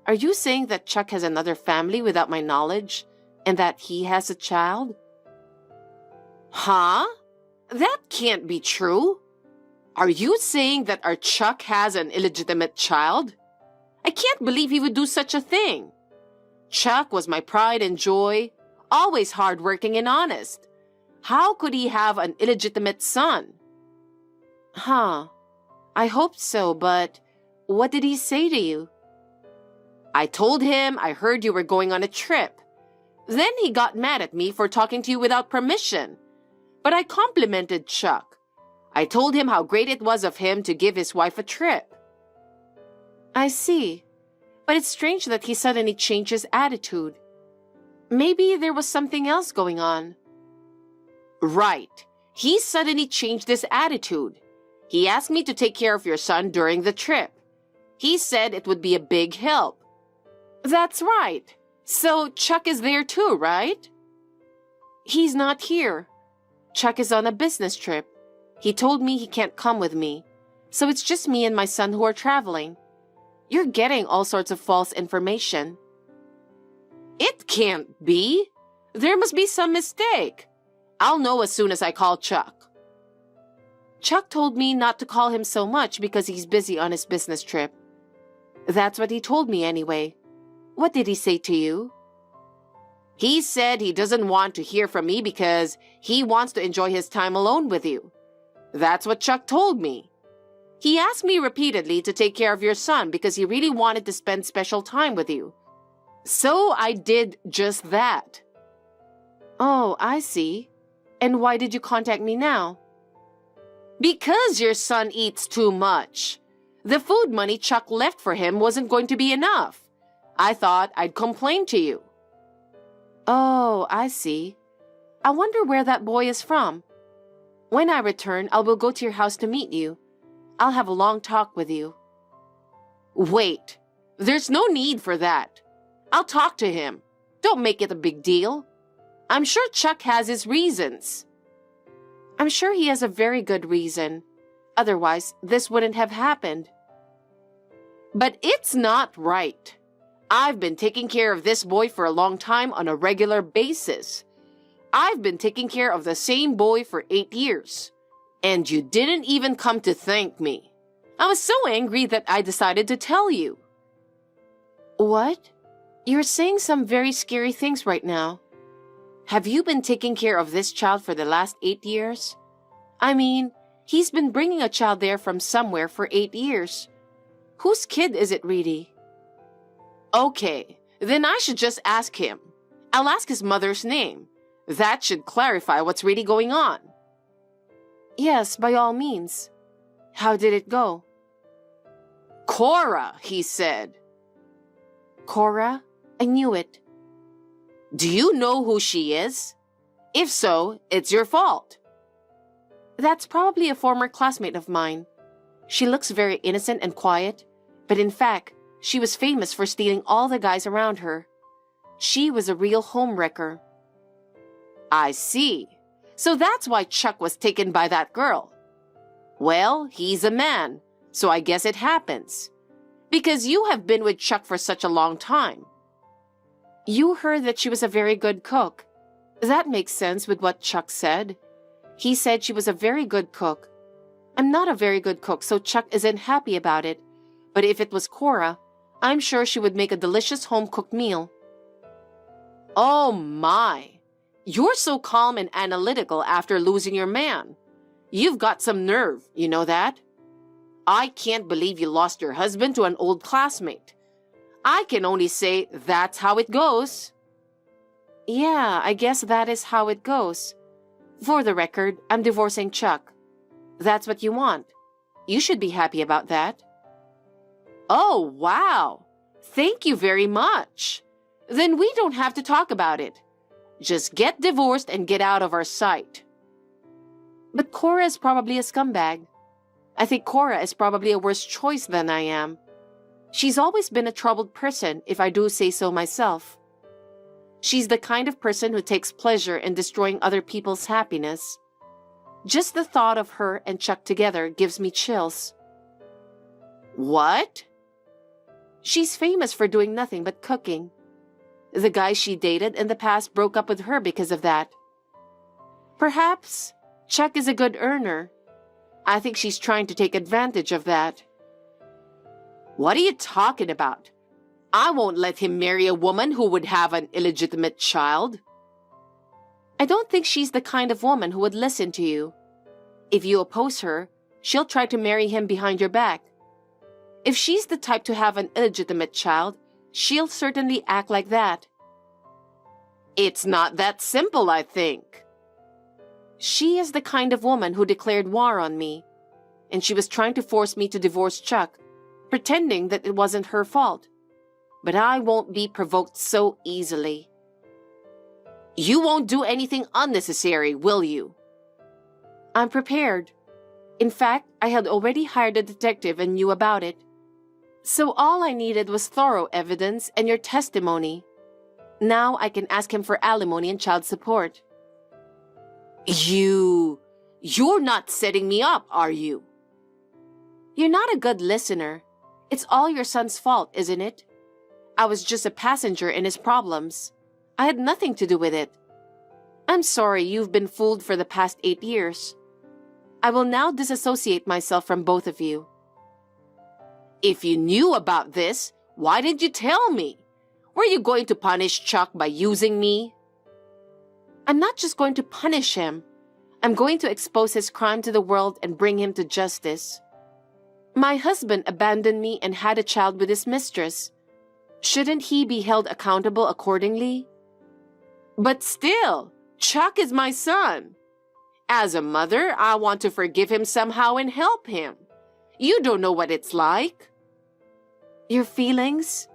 Are you saying that Chuck has another family without my knowledge and that he has a child? Huh? That can't be true. Are you saying that our Chuck has an illegitimate child? I can't believe he would do such a thing. Chuck was my pride and joy, always hardworking and honest. How could he have an illegitimate son? Huh. I hoped so, but what did he say to you? I told him I heard you were going on a trip. Then he got mad at me for talking to you without permission. But I complimented Chuck. I told him how great it was of him to give his wife a trip. I see. But it's strange that he suddenly changed his attitude. Maybe there was something else going on. Right. He suddenly changed his attitude. He asked me to take care of your son during the trip. He said it would be a big help. That's right. So Chuck is there too, right? He's not here. Chuck is on a business trip. He told me he can't come with me. So it's just me and my son who are traveling. You're getting all sorts of false information. It can't be. There must be some mistake. I'll know as soon as I call Chuck. Chuck told me not to call him so much because he's busy on his business trip. That's what he told me anyway. What did he say to you? He said he doesn't want to hear from me because he wants to enjoy his time alone with you. That's what Chuck told me. He asked me repeatedly to take care of your son because he really wanted to spend special time with you. So I did just that. Oh, I see. And why did you contact me now? Because your son eats too much. The food money Chuck left for him wasn't going to be enough. I thought I'd complain to you. Oh, I see. I wonder where that boy is from. When I return, I will go to your house to meet you. I'll have a long talk with you. Wait, there's no need for that. I'll talk to him. Don't make it a big deal. I'm sure Chuck has his reasons. I'm sure he has a very good reason. Otherwise, this wouldn't have happened. But it's not right. I've been taking care of this boy for a long time on a regular basis. I've been taking care of the same boy for 8 years. And you didn't even come to thank me. I was so angry that I decided to tell you. What? You're saying some very scary things right now. Have you been taking care of this child for the last 8 years? I mean, he's been bringing a child there from somewhere for 8 years. Whose kid is it really? Okay, then I should just ask him. I'll ask his mother's name. That should clarify what's really going on. Yes, by all means. How did it go? Cora, he said. Cora? I knew it. Do you know who she is? If so, it's your fault. That's probably a former classmate of mine. She looks very innocent and quiet, but in fact, she was famous for stealing all the guys around her. She was a real homewrecker. I see. So that's why Chuck was taken by that girl. Well, he's a man, so I guess it happens. Because you have been with Chuck for such a long time. You heard that she was a very good cook. That makes sense with what Chuck said. He said she was a very good cook. I'm not a very good cook, so Chuck isn't happy about it. But if it was Cora, I'm sure she would make a delicious home-cooked meal. Oh my! You're so calm and analytical after losing your man. You've got some nerve, you know that? I can't believe you lost your husband to an old classmate. I can only say that's how it goes. Yeah, I guess that is how it goes. For the record, I'm divorcing Chuck. That's what you want. You should be happy about that. Oh, wow. Thank you very much. Then we don't have to talk about it. Just get divorced and get out of our sight. But Cora is probably a scumbag. I think Cora is probably a worse choice than I am. She's always been a troubled person, if I do say so myself. She's the kind of person who takes pleasure in destroying other people's happiness. Just the thought of her and Chuck together gives me chills. What? She's famous for doing nothing but cooking. The guy she dated in the past broke up with her because of that. Perhaps Chuck is a good earner. I think she's trying to take advantage of that. What are you talking about? I won't let him marry a woman who would have an illegitimate child. I don't think she's the kind of woman who would listen to you. If you oppose her, she'll try to marry him behind your back. If she's the type to have an illegitimate child, she'll certainly act like that. It's not that simple, I think. She is the kind of woman who declared war on me, and she was trying to force me to divorce Chuck, pretending that it wasn't her fault. But I won't be provoked so easily. You won't do anything unnecessary, will you? I'm prepared. In fact, I had already hired a detective and knew about it. So all I needed was thorough evidence and your testimony. Now I can ask him for alimony and child support. You're not setting me up, are you? You're not a good listener. It's all your son's fault, isn't it? I was just a passenger in his problems. I had nothing to do with it. I'm sorry you've been fooled for the past 8 years. I will now disassociate myself from both of you. If you knew about this, why didn't you tell me? Were you going to punish Chuck by using me? I'm not just going to punish him. I'm going to expose his crime to the world and bring him to justice. My husband abandoned me and had a child with his mistress. Shouldn't he be held accountable accordingly? But still, Chuck is my son. As a mother, I want to forgive him somehow and help him. You don't know what it's like. Your feelings?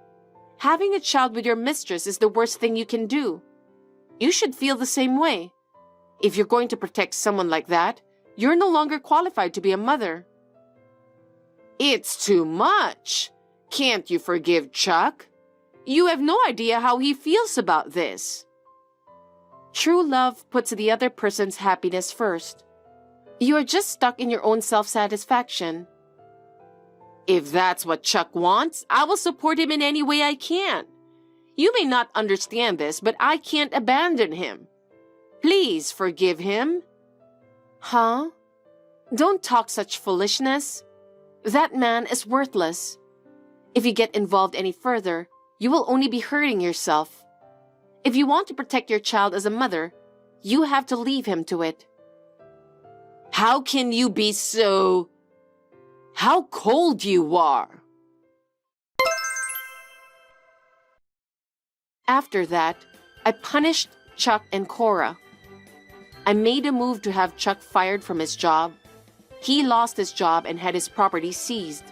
Having a child with your mistress is the worst thing you can do. You should feel the same way. If you're going to protect someone like that, you're no longer qualified to be a mother. It's too much. Can't you forgive Chuck? You have no idea how he feels about this. True love puts the other person's happiness first. You are just stuck in your own self-satisfaction. If that's what Chuck wants, I will support him in any way I can. You may not understand this, but I can't abandon him. Please forgive him. Huh? Don't talk such foolishness. That man is worthless. If you get involved any further, you will only be hurting yourself. If you want to protect your child as a mother, you have to leave him to it. How can you be so... How cold you are! After that, I punished Chuck and Cora. I made a move to have Chuck fired from his job. He lost his job and had his property seized.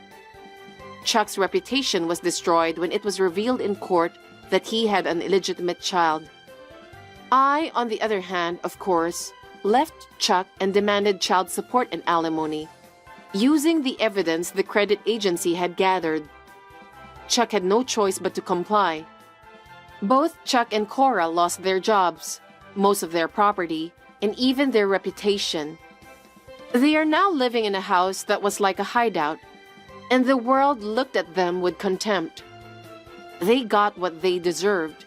Chuck's reputation was destroyed when it was revealed in court that he had an illegitimate child. I, on the other hand, of course, left Chuck and demanded child support and alimony, using the evidence the credit agency had gathered. Chuck had no choice but to comply. Both Chuck and Cora lost their jobs, most of their property, and even their reputation. They are now living in a house that was like a hideout, and the world looked at them with contempt. They got what they deserved.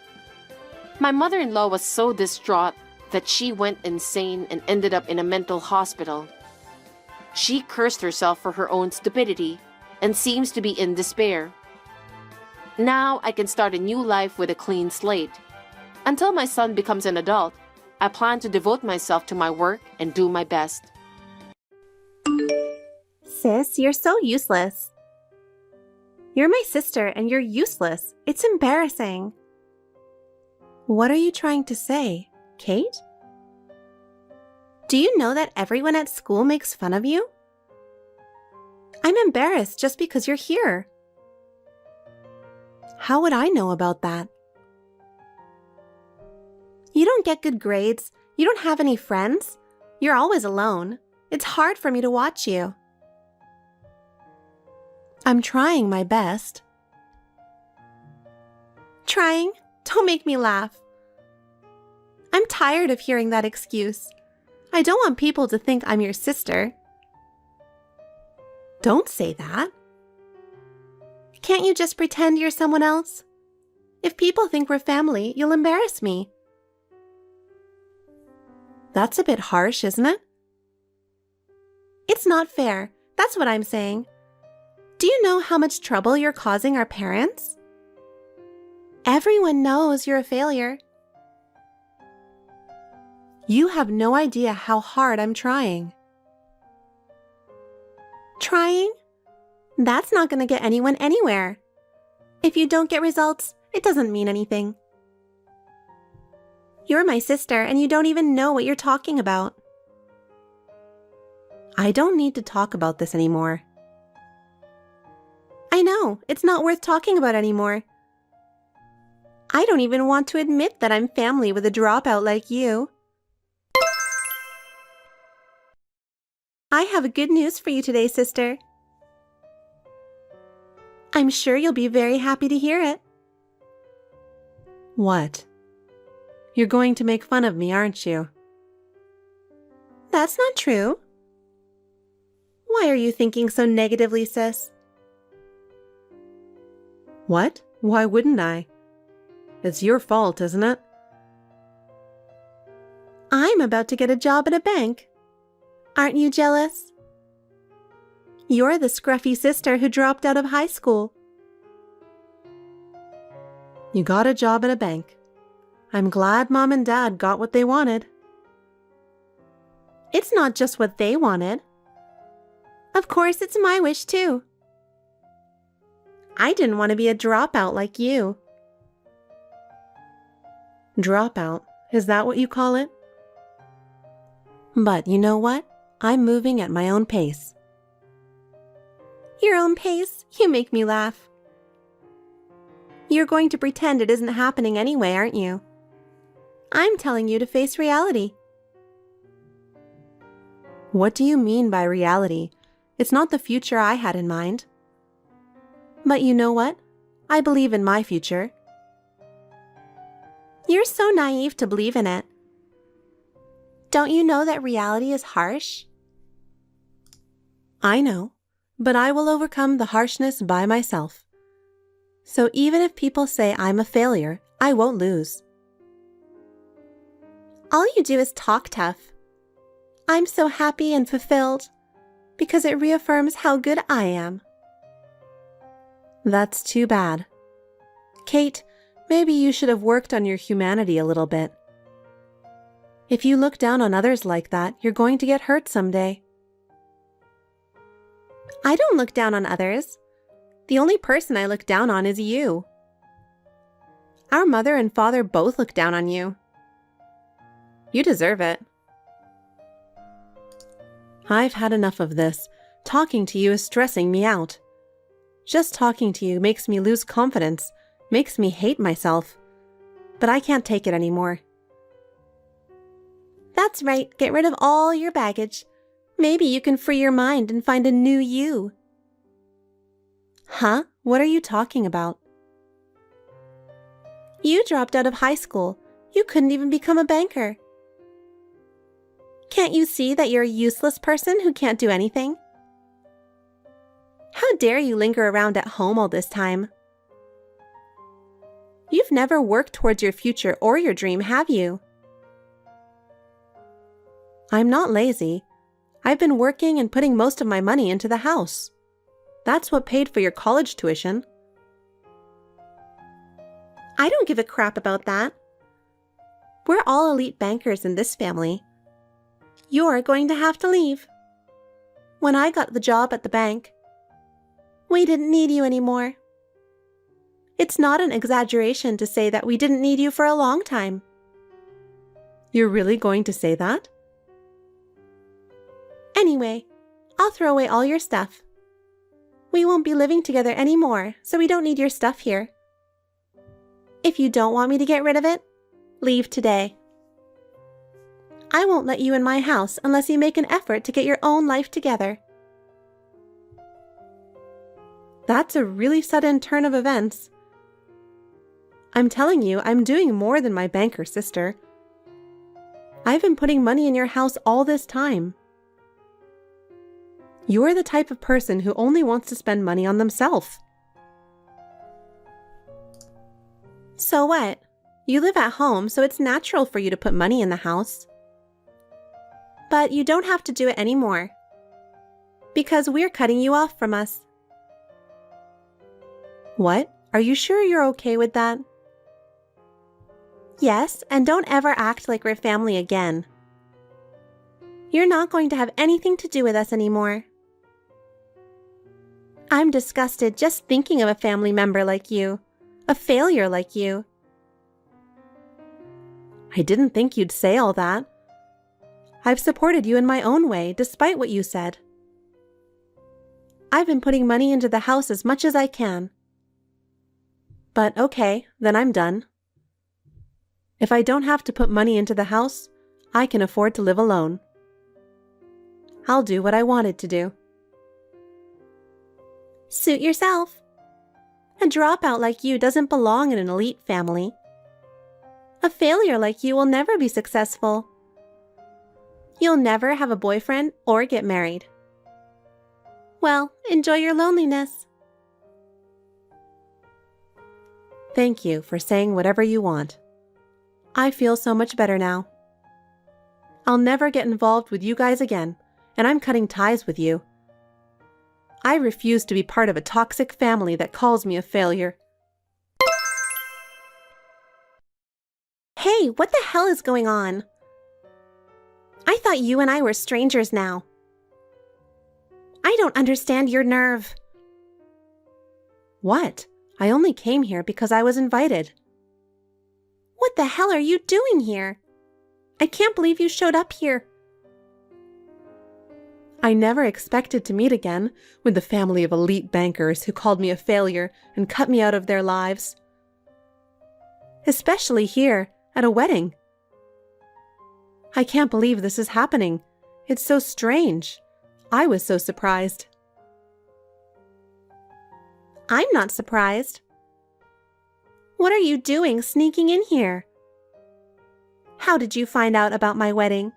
My mother-in-law was so distraught that she went insane and ended up in a mental hospital. She cursed herself for her own stupidity and seems to be in despair. Now I can start a new life with a clean slate. Until my son becomes an adult, I plan to devote myself to my work and do my best. Sis, you're so useless. You're my sister and you're useless. It's embarrassing. What are you trying to say, Kate? Do you know that everyone at school makes fun of you? I'm embarrassed just because you're here. How would I know about that? You don't get good grades. You don't have any friends. You're always alone. It's hard for me to watch you. I'm trying my best. Trying? Don't make me laugh. I'm tired of hearing that excuse. I don't want people to think I'm your sister. Don't say that. Can't you just pretend you're someone else? If people think we're family, you'll embarrass me. That's a bit harsh, isn't it? It's not fair. That's what I'm saying. Do you know how much trouble you're causing our parents? Everyone knows you're a failure. You have no idea how hard I'm trying. Trying? That's not going to get anyone anywhere. If you don't get results, it doesn't mean anything. You're my sister and you don't even know what you're talking about. I don't need to talk about this anymore. I know, it's not worth talking about anymore. I don't even want to admit that I'm family with a dropout like you. I have good news for you today, sister. I'm sure you'll be very happy to hear it. What? You're going to make fun of me, aren't you? That's not true. Why are you thinking so negatively, sis? What? Why wouldn't I? It's your fault, isn't it? I'm about to get a job at a bank. Aren't you jealous? You're the scruffy sister who dropped out of high school. You got a job at a bank. I'm glad Mom and Dad got what they wanted. It's not just what they wanted. Of course, it's my wish too. I didn't want to be a dropout like you. Dropout? Is that what you call it? But you know what? I'm moving at my own pace. Your own pace? You make me laugh. You're going to pretend it isn't happening anyway, aren't you? I'm telling you to face reality. What do you mean by reality? It's not the future I had in mind. But you know what? I believe in my future. You're so naive to believe in it. Don't you know that reality is harsh? I know, but I will overcome the harshness by myself. So even if people say I'm a failure, I won't lose. All you do is talk tough. I'm so happy and fulfilled because it reaffirms how good I am. That's too bad. Kate, maybe you should have worked on your humanity a little bit. If you look down on others like that, you're going to get hurt someday. I don't look down on others. The only person I look down on is you. Our mother and father both look down on you. You deserve it. I've had enough of this. Talking to you is stressing me out. Just talking to you makes me lose confidence, makes me hate myself. But I can't take it anymore. That's right, get rid of all your baggage. Maybe you can free your mind and find a new you. Huh? What are you talking about? You dropped out of high school. You couldn't even become a banker. Can't you see that you're a useless person who can't do anything? How dare you linger around at home all this time? You've never worked towards your future or your dream, have you? I'm not lazy. I've been working and putting most of my money into the house. That's what paid for your college tuition. I don't give a crap about that. We're all elite bankers in this family. You're going to have to leave. When I got the job at the bank, we didn't need you anymore. It's not an exaggeration to say that we didn't need you for a long time. You're really going to say that? Anyway, I'll throw away all your stuff. We won't be living together anymore, so we don't need your stuff here. If you don't want me to get rid of it, leave today. I won't let you in my house unless you make an effort to get your own life together. That's a really sudden turn of events. I'm telling you, I'm doing more than my banker sister. I've been putting money in your house all this time. You're the type of person who only wants to spend money on themselves. So what? You live at home, so it's natural for you to put money in the house. But you don't have to do it anymore, because we're cutting you off from us. What? Are you sure you're okay with that? Yes, and don't ever act like we're family again. You're not going to have anything to do with us anymore. I'm disgusted just thinking of a family member like you, a failure like you. I didn't think you'd say all that. I've supported you in my own way, despite what you said. I've been putting money into the house as much as I can. But okay, then I'm done. If I don't have to put money into the house, I can afford to live alone. I'll do what I wanted to do. Suit yourself. A dropout like you doesn't belong in an elite family. A failure like you will never be successful. You'll never have a boyfriend or get married. Well, enjoy your loneliness. Thank you for saying whatever you want. I feel so much better now. I'll never get involved with you guys again, and I'm cutting ties with you. I refuse to be part of a toxic family that calls me a failure. Hey, what the hell is going on? I thought you and I were strangers now. I don't understand your nerve. What? I only came here because I was invited. What the hell are you doing here? I can't believe you showed up here. I never expected to meet again with the family of elite bankers who called me a failure and cut me out of their lives. Especially here, at a wedding. I can't believe this is happening. It's so strange. I was so surprised. I'm not surprised. What are you doing sneaking in here? How did you find out about my wedding?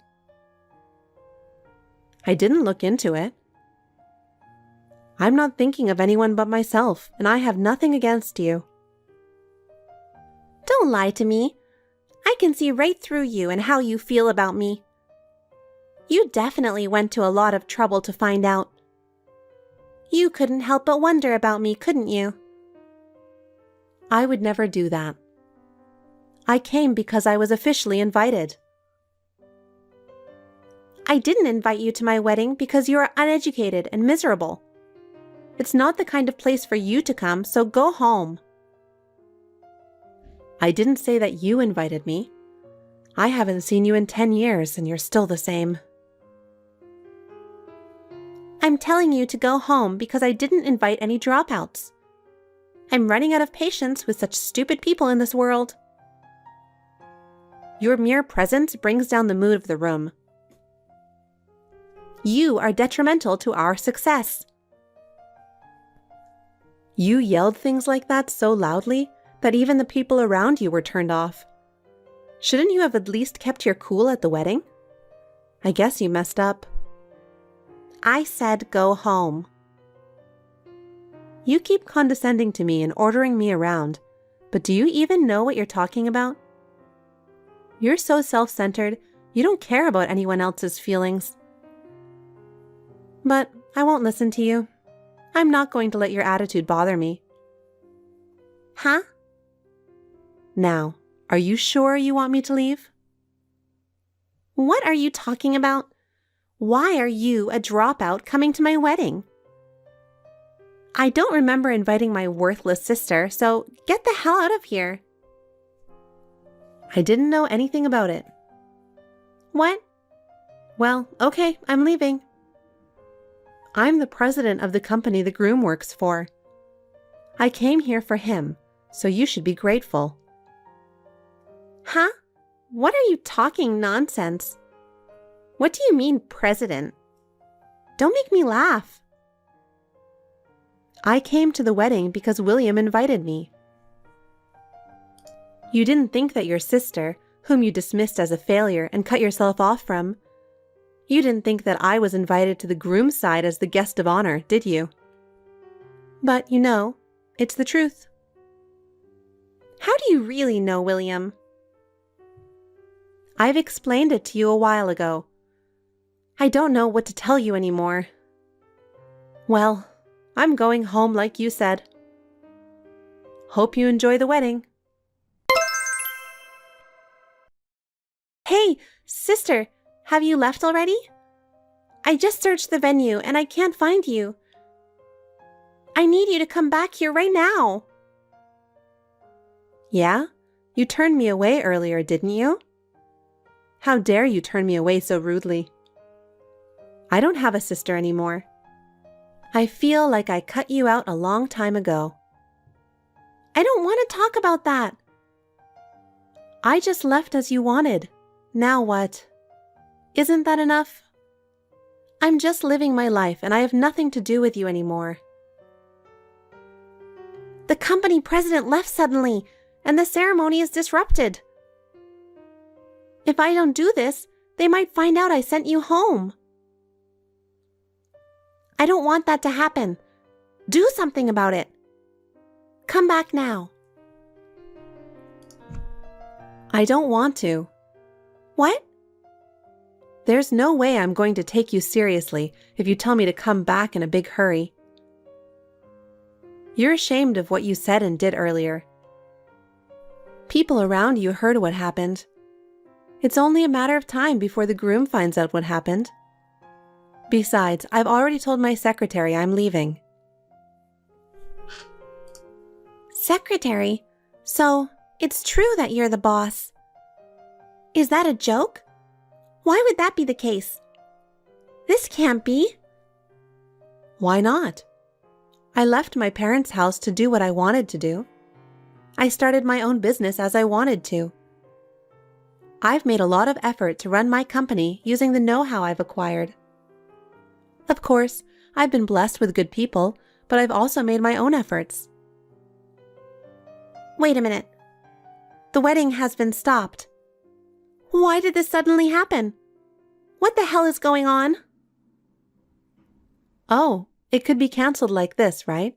I didn't look into it. I'm not thinking of anyone but myself, and I have nothing against you. Don't lie to me. I can see right through you and how you feel about me. You definitely went to a lot of trouble to find out. You couldn't help but wonder about me, couldn't you? I would never do that. I came because I was officially invited. I didn't invite you to my wedding because you are uneducated and miserable. It's not the kind of place for you to come, so go home. I didn't say that you invited me. I haven't seen you in 10 years and you're still the same. I'm telling you to go home because I didn't invite any dropouts. I'm running out of patience with such stupid people in this world. Your mere presence brings down the mood of the room. You are detrimental to our success. You yelled things like that so loudly that even the people around you were turned off. Shouldn't you have at least kept your cool at the wedding? I guess you messed up. I said go home. You keep condescending to me and ordering me around, but do you even know what you're talking about? You're so self-centered, you don't care about anyone else's feelings. But I won't listen to you. I'm not going to let your attitude bother me. Huh? Now, are you sure you want me to leave? What are you talking about? Why are you, a dropout, coming to my wedding? I don't remember inviting my worthless sister, so get the hell out of here. I didn't know anything about it. What? Well, okay, I'm leaving. I'm the president of the company the groom works for. I came here for him, so you should be grateful. Huh? What are you talking nonsense? What do you mean, president? Don't make me laugh. I came to the wedding because William invited me. You didn't think that your sister, whom you dismissed as a failure and cut yourself off from, you didn't think that I was invited to the groom's side as the guest of honor, did you? But you know, it's the truth. How do you really know, William? I've explained it to you a while ago. I don't know what to tell you anymore. Well, I'm going home like you said. Hope you enjoy the wedding. Hey, sister, have you left already? I just searched the venue and I can't find you. I need you to come back here right now. Yeah? You turned me away earlier, didn't you? How dare you turn me away so rudely? I don't have a sister anymore. I feel like I cut you out a long time ago. I don't want to talk about that. I just left as you wanted. Now what? Isn't that enough? I'm just living my life and I have nothing to do with you anymore. The company president left suddenly and the ceremony is disrupted. If I don't do this, they might find out I sent you home. I don't want that to happen. Do something about it. Come back now. I don't want to. What? There's no way I'm going to take you seriously if you tell me to come back in a big hurry. You're ashamed of what you said and did earlier. People around you heard what happened. It's only a matter of time before the groom finds out what happened. Besides, I've already told my secretary I'm leaving. Secretary? So, it's true that you're the boss. Is that a joke? Why would that be the case? This can't be. Why not? I left my parents' house to do what I wanted to do. I started my own business as I wanted to. I've made a lot of effort to run my company using the know-how I've acquired. Of course, I've been blessed with good people, but I've also made my own efforts. Wait a minute. The wedding has been stopped. Why did this suddenly happen? What the hell is going on? Oh, it could be canceled like this, right?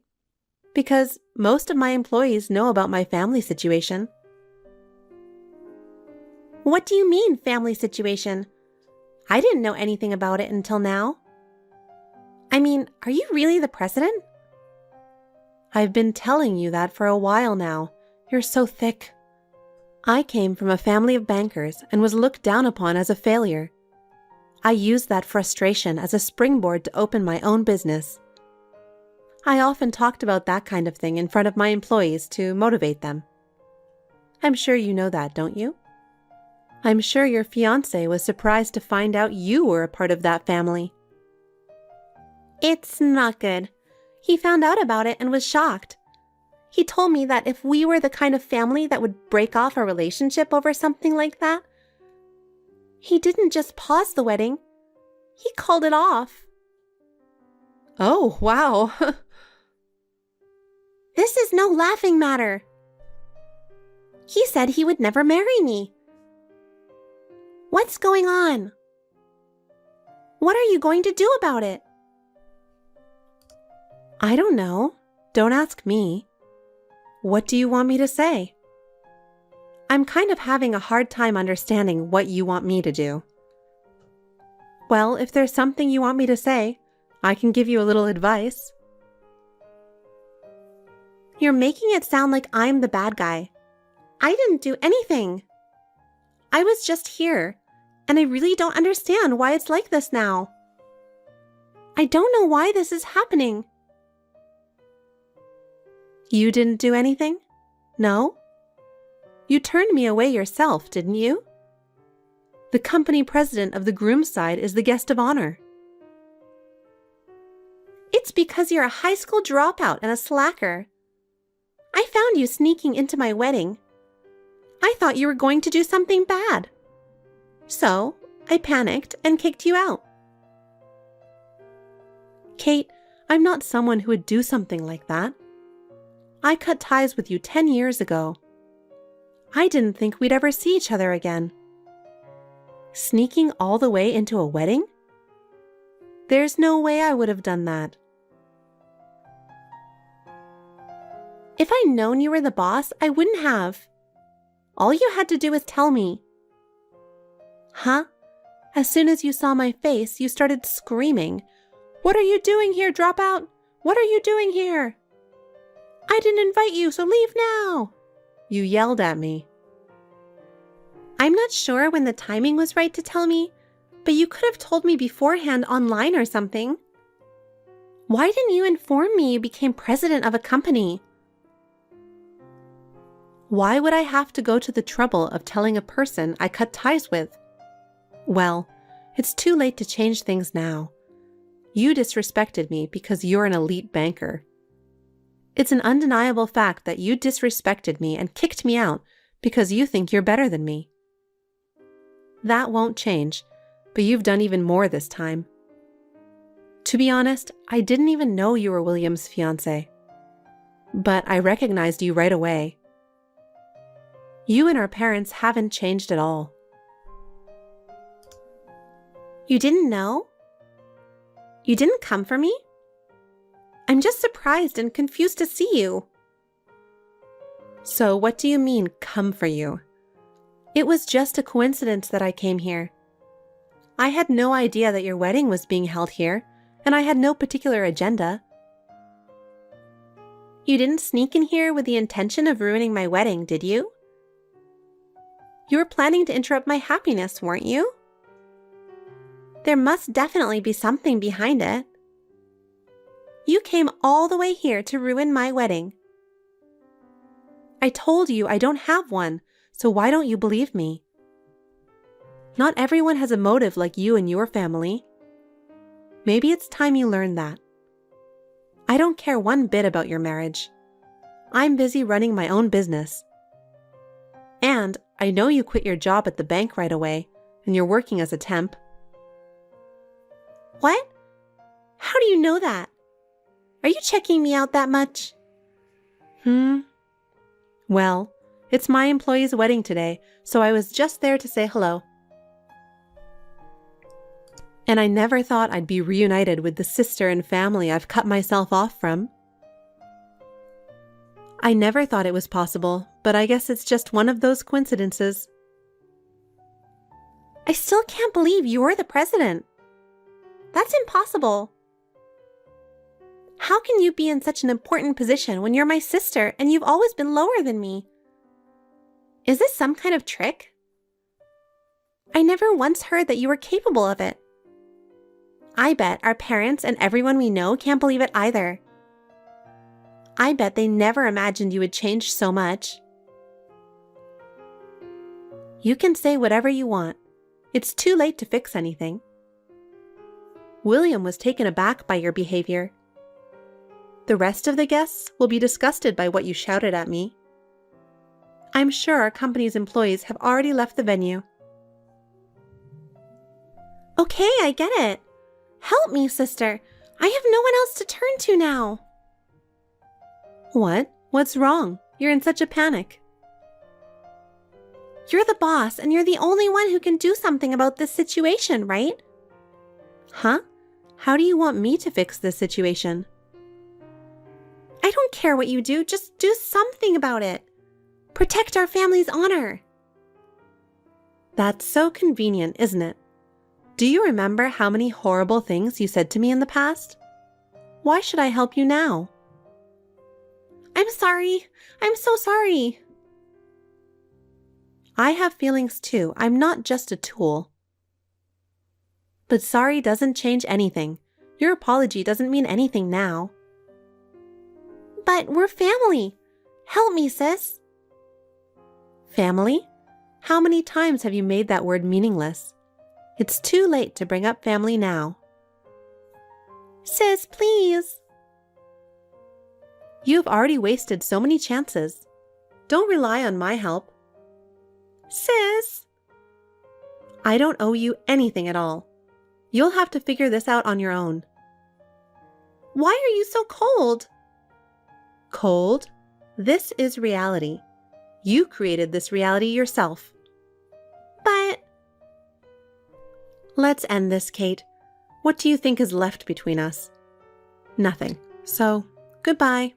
Because most of my employees know about my family situation. What do you mean, family situation? I didn't know anything about it until now. I mean, are you really the president? I've been telling you that for a while now. You're so thick. I came from a family of bankers and was looked down upon as a failure. I used that frustration as a springboard to open my own business. I often talked about that kind of thing in front of my employees to motivate them. I'm sure you know that, don't you? I'm sure your fiancé was surprised to find out you were a part of that family. It's not good. He found out about it and was shocked. He told me that if we were the kind of family that would break off a relationship over something like that, he didn't just pause the wedding. He called it off. Oh, wow. This is no laughing matter. He said he would never marry me. What's going on? What are you going to do about it? I don't know. Don't ask me. What do you want me to say? I'm kind of having a hard time understanding what you want me to do. Well, if there's something you want me to say, I can give you a little advice. You're making it sound like I'm the bad guy. I didn't do anything. I was just here, and I really don't understand why it's like this now. I don't know why this is happening. You didn't do anything? No? You turned me away yourself, didn't you? The company president of the groom's side is the guest of honor. It's because you're a high school dropout and a slacker. I found you sneaking into my wedding. I thought you were going to do something bad. So, I panicked and kicked you out. Kate, I'm not someone who would do something like that. I cut ties with you 10 years ago. I didn't think we'd ever see each other again. Sneaking all the way into a wedding? There's no way I would have done that. If I'd known you were the boss, I wouldn't have. All you had to do was tell me. Huh? As soon as you saw my face, you started screaming. What are you doing here, dropout? What are you doing here? I didn't invite you, so leave now. You yelled at me. I'm not sure when the timing was right to tell me, But you could have told me beforehand online or something. Why didn't you inform me you became president of a company? Why would I have to go to the trouble of telling a person I cut ties with? Well, it's too late to change things now. You disrespected me because you're an elite banker. It's an undeniable fact that you disrespected me and kicked me out because you think you're better than me. That won't change, but you've done even more this time. To be honest, I didn't even know you were William's fiancé. But I recognized you right away. You and our parents haven't changed at all. You didn't know? You didn't come for me? I'm just surprised and confused to see you. So what do you mean, come for you? It was just a coincidence that I came here. I had no idea that your wedding was being held here, and I had no particular agenda. You didn't sneak in here with the intention of ruining my wedding, did you? You were planning to interrupt my happiness, weren't you? There must definitely be something behind it. You came all the way here to ruin my wedding. I told you I don't have one, so why don't you believe me? Not everyone has a motive like you and your family. Maybe it's time you learned that. I don't care one bit about your marriage. I'm busy running my own business. And I know you quit your job at the bank right away, and you're working as a temp. What? How do you know that? Are you checking me out that much? Well, it's my employee's wedding today, so I was just there to say hello. And I never thought I'd be reunited with the sister and family I've cut myself off from. I never thought it was possible, but I guess it's just one of those coincidences. I still can't believe you're the president. That's impossible. How can you be in such an important position when you're my sister and you've always been lower than me? Is this some kind of trick? I never once heard that you were capable of it. I bet our parents and everyone we know can't believe it either. I bet they never imagined you would change so much. You can say whatever you want. It's too late to fix anything. William was taken aback by your behavior. The rest of the guests will be disgusted by what you shouted at me. I'm sure our company's employees have already left the venue. Okay, I get it. Help me, sister. I have no one else to turn to now. What? What's wrong? You're in such a panic. You're the boss, and you're the only one who can do something about this situation, right? Huh? How do you want me to fix this situation? I don't care what you do, just do something about it. Protect our family's honor. That's so convenient, isn't it? Do you remember how many horrible things you said to me in the past? Why should I help you now? I'm sorry. I'm so sorry. I have feelings too. I'm not just a tool. But sorry doesn't change anything. Your apology doesn't mean anything now. But we're family. Help me, sis. Family? How many times have you made that word meaningless? It's too late to bring up family now. Sis, please. You've already wasted so many chances. Don't rely on my help. Sis! I don't owe you anything at all. You'll have to figure this out on your own. Why are you so cold? Cold? This is reality. You created this reality yourself. But... Let's end this, Kate. What do you think is left between us? Nothing. So, goodbye.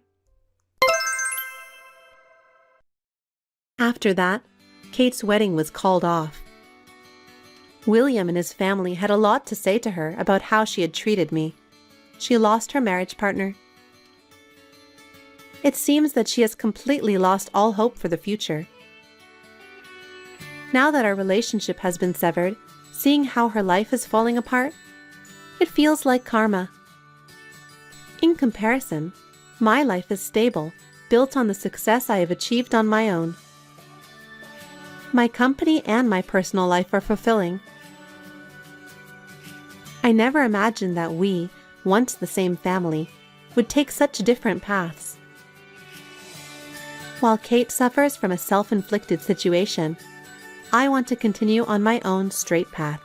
After that, Kate's wedding was called off. William and his family had a lot to say to her about how she had treated me. She lost her marriage partner. It seems that she has completely lost all hope for the future. Now that our relationship has been severed, seeing how her life is falling apart. It feels like karma. In comparison, my life is stable, built on the success I have achieved on my own. My company and my personal life are fulfilling. I never imagined that we, once the same family, would take such different paths. While Kate suffers from a self-inflicted situation, I want to continue on my own straight path.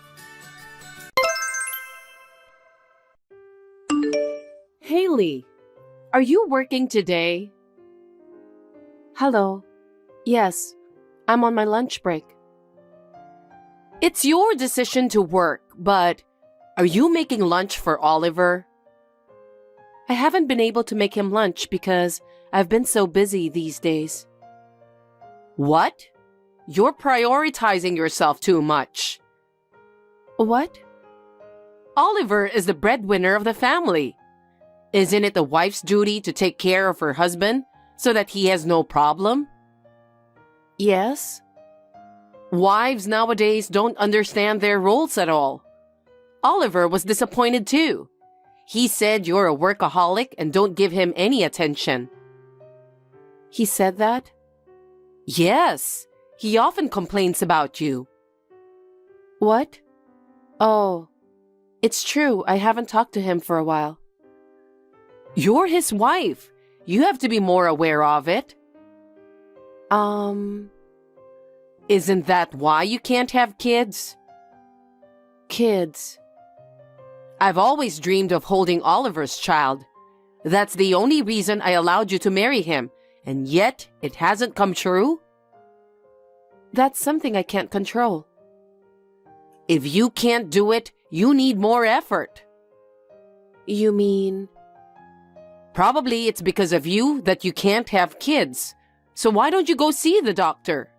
Haley, are you working today? Hello. Yes, I'm on my lunch break. It's your decision to work, but are you making lunch for Oliver? I haven't been able to make him lunch because I've been so busy these days. What? You're prioritizing yourself too much. What? Oliver is the breadwinner of the family. Isn't it the wife's duty to take care of her husband so that he has no problem? Yes. Wives nowadays don't understand their roles at all. Oliver was disappointed too. He said you're a workaholic and don't give him any attention. He said that? Yes. He often complains about you. What? Oh, it's true. I haven't talked to him for a while. You're his wife. You have to be more aware of it. Isn't that why you can't have kids? Kids. I've always dreamed of holding Oliver's child. That's the only reason I allowed you to marry him, and yet it hasn't come true? That's something I can't control. If you can't do it, you need more effort. You mean? Probably it's because of you that you can't have kids. So why don't you go see the doctor?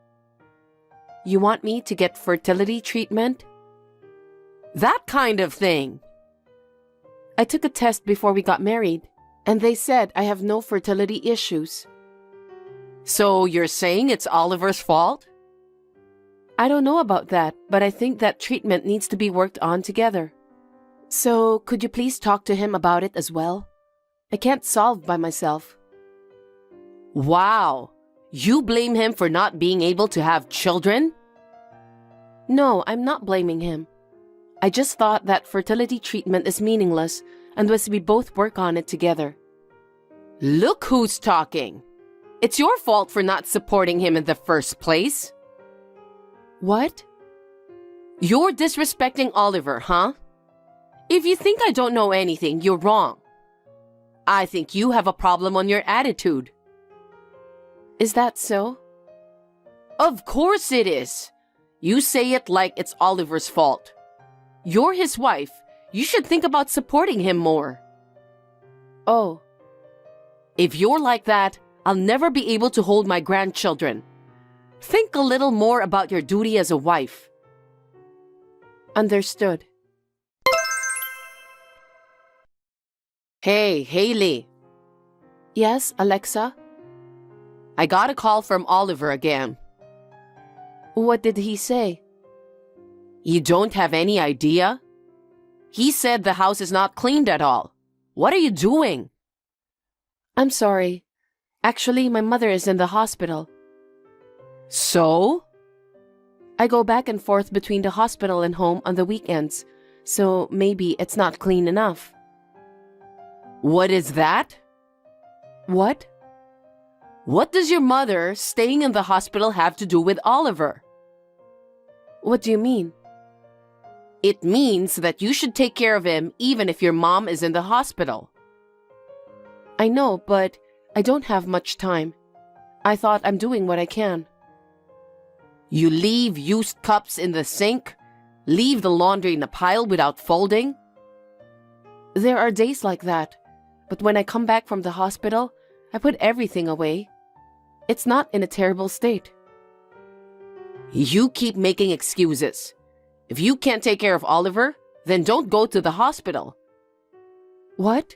You want me to get fertility treatment? That kind of thing. I took a test before we got married, and they said I have no fertility issues. So you're saying it's Oliver's fault? I don't know about that, but I think that treatment needs to be worked on together. So could you please talk to him about it as well? I can't solve by myself. Wow! You blame him for not being able to have children? No, I'm not blaming him. I just thought that fertility treatment is meaningless unless we both work on it together. Look who's talking! It's your fault for not supporting him in the first place. What? You're disrespecting Oliver, huh? If you think I don't know anything, you're wrong. I think you have a problem on your attitude. Is that so? Of course it is. You say it like it's Oliver's fault. You're his wife. You should think about supporting him more. Oh. If you're like that, I'll never be able to hold my grandchildren. Think a little more about your duty as a wife. Understood. Hey, Haley. Yes, Alexa? I got a call from Oliver again. What did he say? You don't have any idea? He said the house is not cleaned at all. What are you doing? I'm sorry. Actually, my mother is in the hospital. So? I go back and forth between the hospital and home on the weekends, so maybe it's not clean enough. What is that? What? What does your mother staying in the hospital have to do with Oliver? What do you mean? It means that you should take care of him even if your mom is in the hospital. I know, but I don't have much time. I thought I'm doing what I can. You leave used cups in the sink? Leave the laundry in a pile without folding? There are days like that, but when I come back from the hospital, I put everything away. It's not in a terrible state. You keep making excuses. If you can't take care of Oliver, then don't go to the hospital. What?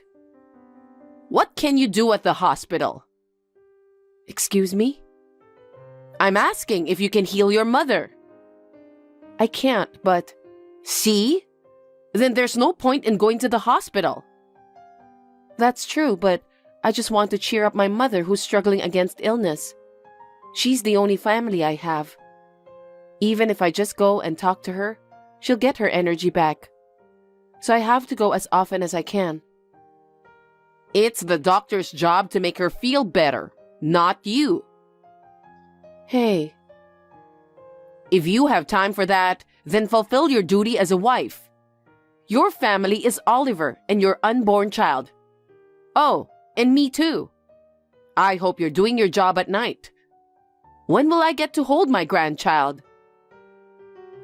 What can you do at the hospital? Excuse me? I'm asking if you can heal your mother. I can't, but See? Then there's no point in going to the hospital. That's true, but I just want to cheer up my mother who's struggling against illness. She's the only family I have. Even if I just go and talk to her, she'll get her energy back. So I have to go as often as I can. It's the doctor's job to make her feel better, not you. Hey. If you have time for that, then fulfill your duty as a wife. Your family is Oliver and your unborn child. Oh, and me too. I hope you're doing your job at night. When will I get to hold my grandchild?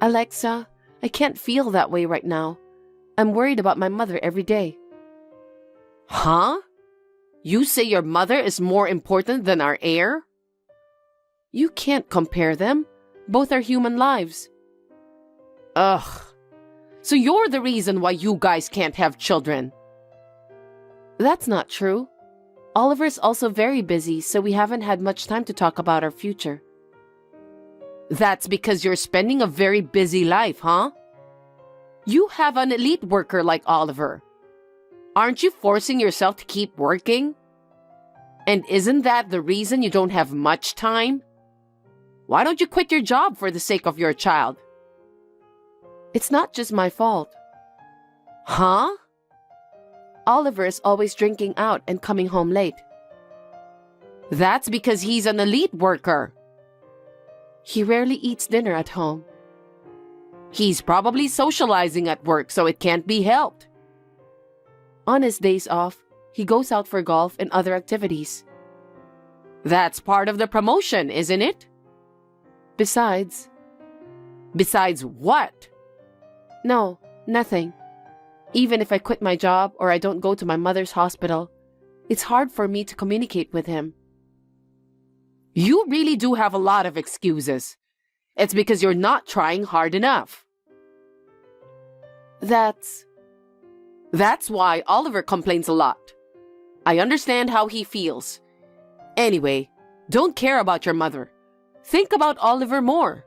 Alexa, I can't feel that way right now. I'm worried about my mother every day. Huh? You say your mother is more important than our heir? You can't compare them. Both are human lives. Ugh. So you're the reason why you guys can't have children. That's not true. Oliver's also very busy, so we haven't had much time to talk about our future. That's because you're spending a very busy life, huh? You have an elite worker like Oliver. Aren't you forcing yourself to keep working? And isn't that the reason you don't have much time? Why don't you quit your job for the sake of your child? It's not just my fault. Huh? Oliver is always drinking out and coming home late. That's because he's an elite worker. He rarely eats dinner at home. He's probably socializing at work, so it can't be helped. On his days off, he goes out for golf and other activities. That's part of the promotion, isn't it? Besides what? No, nothing. Even if I quit my job or I don't go to my mother's hospital, it's hard for me to communicate with him. You really do have a lot of excuses. It's because you're not trying hard enough. That's why Oliver complains a lot. I understand how he feels. Anyway, don't care about your mother. Think about Oliver more.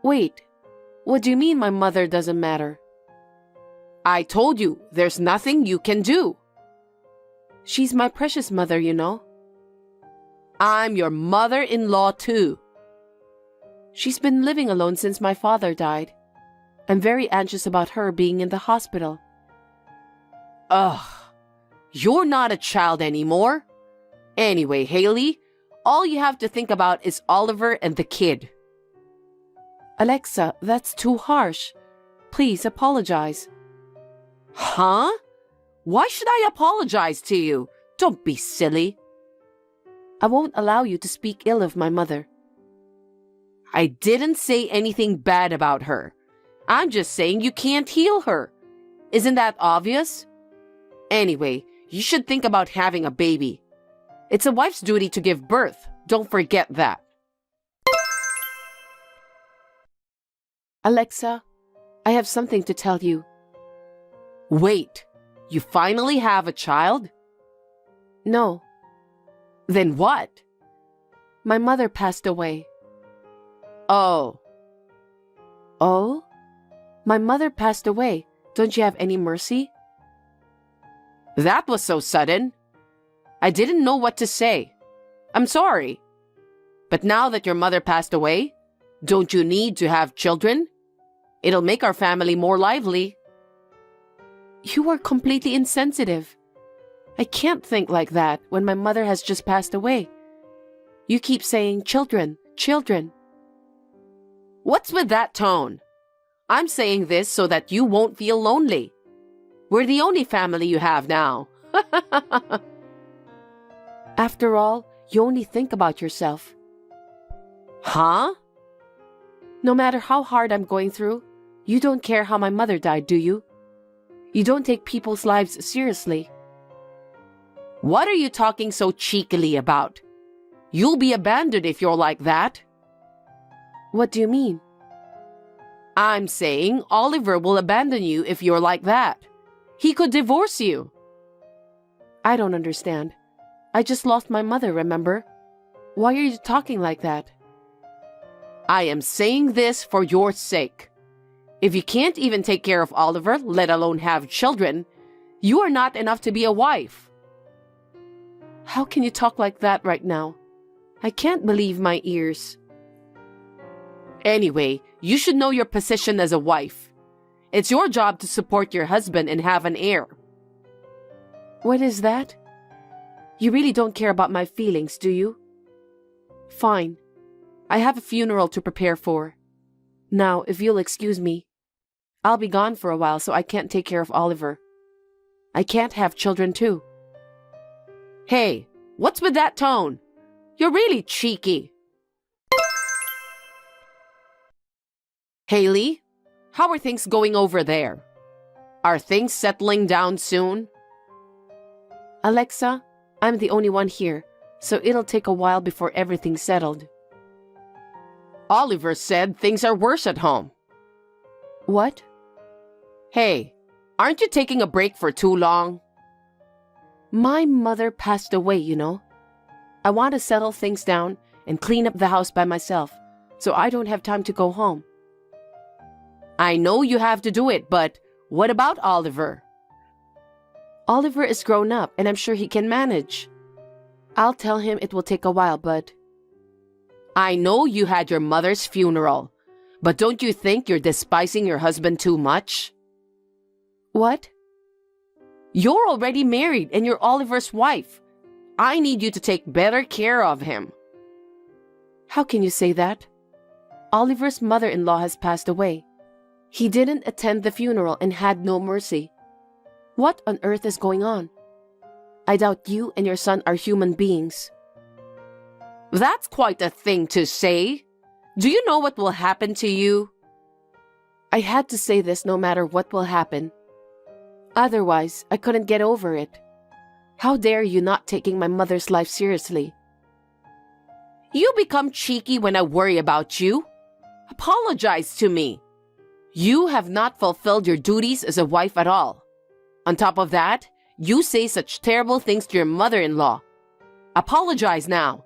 Wait, what do you mean my mother doesn't matter? I told you, there's nothing you can do. She's my precious mother, you know. I'm your mother-in-law too. She's been living alone since my father died. I'm very anxious about her being in the hospital. Ugh, you're not a child anymore. Anyway, Haley, all you have to think about is Oliver and the kid. Alexa, that's too harsh. Please apologize. Huh? Why should I apologize to you? Don't be silly. I won't allow you to speak ill of my mother. I didn't say anything bad about her. I'm just saying you can't heal her. Isn't that obvious? Anyway, you should think about having a baby. It's a wife's duty to give birth. Don't forget that. Alexa, I have something to tell you. Wait, you finally have a child? No. Then what? My mother passed away. Oh. Oh? My mother passed away. Don't you have any mercy? That was so sudden. I didn't know what to say. I'm sorry. But now that your mother passed away, don't you need to have children? It'll make our family more lively. You are completely insensitive. I can't think like that when my mother has just passed away. You keep saying children, children. What's with that tone? I'm saying this so that you won't feel lonely. We're the only family you have now. After all, you only think about yourself. Huh? No matter how hard I'm going through, you don't care how my mother died, do you? You don't take people's lives seriously. What are you talking so cheekily about? You'll be abandoned if you're like that. What do you mean? I'm saying Oliver will abandon you if you're like that. He could divorce you. I don't understand. I just lost my mother, remember? Why are you talking like that? I am saying this for your sake. If you can't even take care of Oliver, let alone have children, you are not enough to be a wife. How can you talk like that right now? I can't believe my ears. Anyway, you should know your position as a wife. It's your job to support your husband and have an heir. What is that? You really don't care about my feelings, do you? Fine. I have a funeral to prepare for. Now, if you'll excuse me, I'll be gone for a while, so I can't take care of Oliver. I can't have children too. Hey, what's with that tone? You're really cheeky. Haley, how are things going over there? Are things settling down soon? Alexa, I'm the only one here, so it'll take a while before everything's settled. Oliver said things are worse at home. What? Hey, aren't you taking a break for too long? My mother passed away, you know. I want to settle things down and clean up the house by myself, so I don't have time to go home. I know you have to do it, but what about Oliver? Oliver is grown up, and I'm sure he can manage. I'll tell him it will take a while, but... I know you had your mother's funeral, but don't you think you're despising your husband too much? What? You're already married, and you're Oliver's wife. I need you to take better care of him. How can you say that? Oliver's mother-in-law has passed away. He didn't attend the funeral and had no mercy. What on earth is going on? I doubt you and your son are human beings. That's quite a thing to say. Do you know what will happen to you? I had to say this no matter what will happen. Otherwise, I couldn't get over it. How dare you not taking my mother's life seriously? You become cheeky when I worry about you. Apologize to me. You have not fulfilled your duties as a wife at all. On top of that, you say such terrible things to your mother-in-law. Apologize now.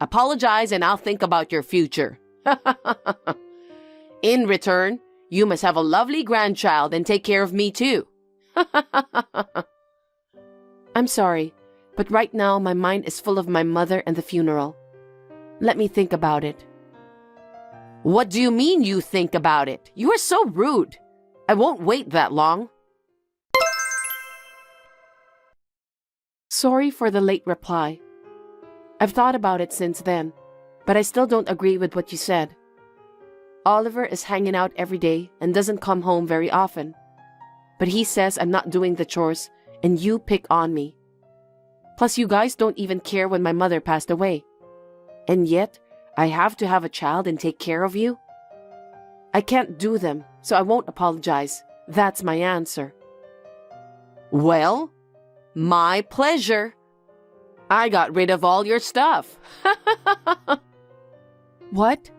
Apologize and I'll think about your future. In return, you must have a lovely grandchild and take care of me too. I'm sorry, but right now my mind is full of my mother and the funeral. Let me think about it. What do you mean you think about it? You are so rude. I won't wait that long. Sorry for the late reply. I've thought about it since then, but I still don't agree with what you said. Oliver is hanging out every day and doesn't come home very often. But he says I'm not doing the chores and you pick on me. Plus, you guys don't even care when my mother passed away. And yet, I have to have a child and take care of you? I can't do them, so I won't apologize. That's my answer. Well, my pleasure. I got rid of all your stuff. What?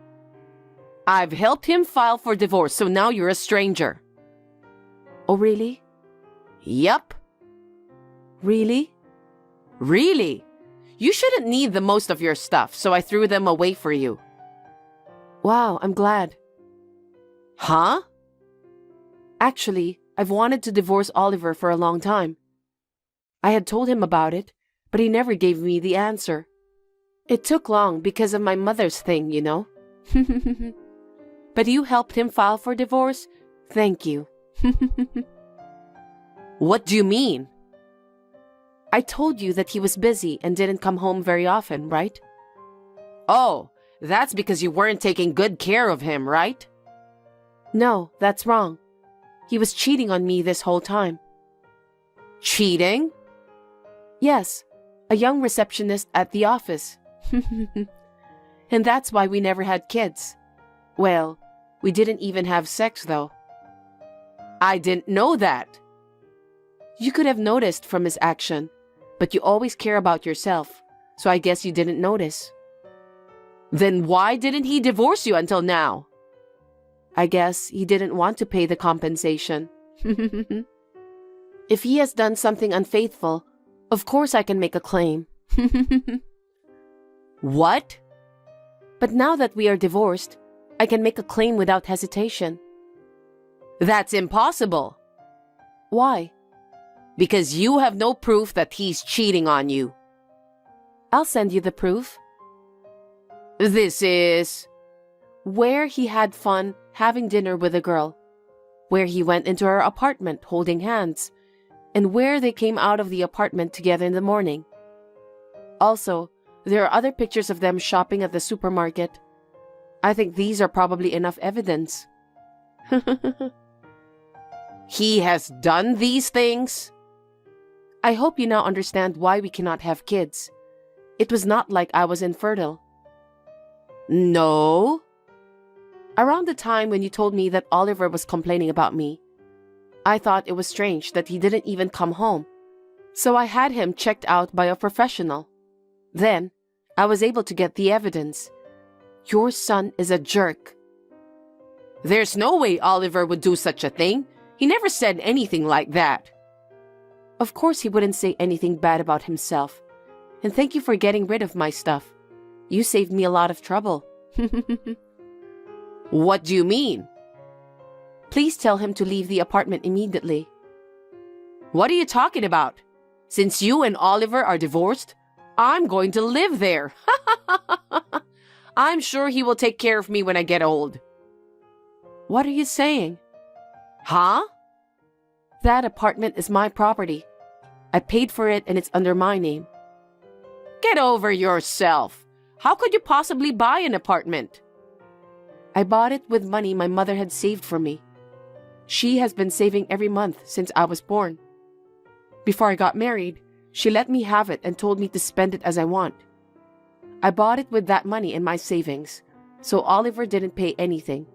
I've helped him file for divorce, so now you're a stranger. Oh, really? Yep. Really? Really? You shouldn't need the most of your stuff, so I threw them away for you. Wow, I'm glad. Huh? Actually, I've wanted to divorce Oliver for a long time. I had told him about it, but he never gave me the answer. It took long because of my mother's thing, you know. But you helped him file for divorce? Thank you. What do you mean? I told you that he was busy and didn't come home very often, right? Oh, that's because you weren't taking good care of him, right? No, that's wrong. He was cheating on me this whole time. Cheating? Yes, a young receptionist at the office. And that's why we never had kids. Well, we didn't even have sex, though. I didn't know that. You could have noticed from his action, but you always care about yourself, so I guess you didn't notice. Then why didn't he divorce you until now? I guess he didn't want to pay the compensation. If he has done something unfaithful, of course I can make a claim. What? But now that we are divorced, I can make a claim without hesitation. That's impossible. Why? Because you have no proof that he's cheating on you. I'll send you the proof. This is... Where he had fun having dinner with a girl, where he went into her apartment holding hands, and where they came out of the apartment together in the morning. Also, there are other pictures of them shopping at the supermarket. I think these are probably enough evidence. He has done these things? I hope you now understand why we cannot have kids. It was not like I was infertile. No. Around the time when you told me that Oliver was complaining about me, I thought it was strange that he didn't even come home. So I had him checked out by a professional. Then, I was able to get the evidence. Your son is a jerk. There's no way Oliver would do such a thing. He never said anything like that. Of course he wouldn't say anything bad about himself. And thank you for getting rid of my stuff. You saved me a lot of trouble. What do you mean? Please tell him to leave the apartment immediately. What are you talking about? Since you and Oliver are divorced, I'm going to live there. I'm sure he will take care of me when I get old. What are you saying? Huh? That apartment is my property. I paid for it and it's under my name. Get over yourself. How could you possibly buy an apartment? I bought it with money my mother had saved for me. She has been saving every month since I was born. Before I got married, she let me have it and told me to spend it as I want. I bought it with that money in my savings, so Oliver didn't pay anything.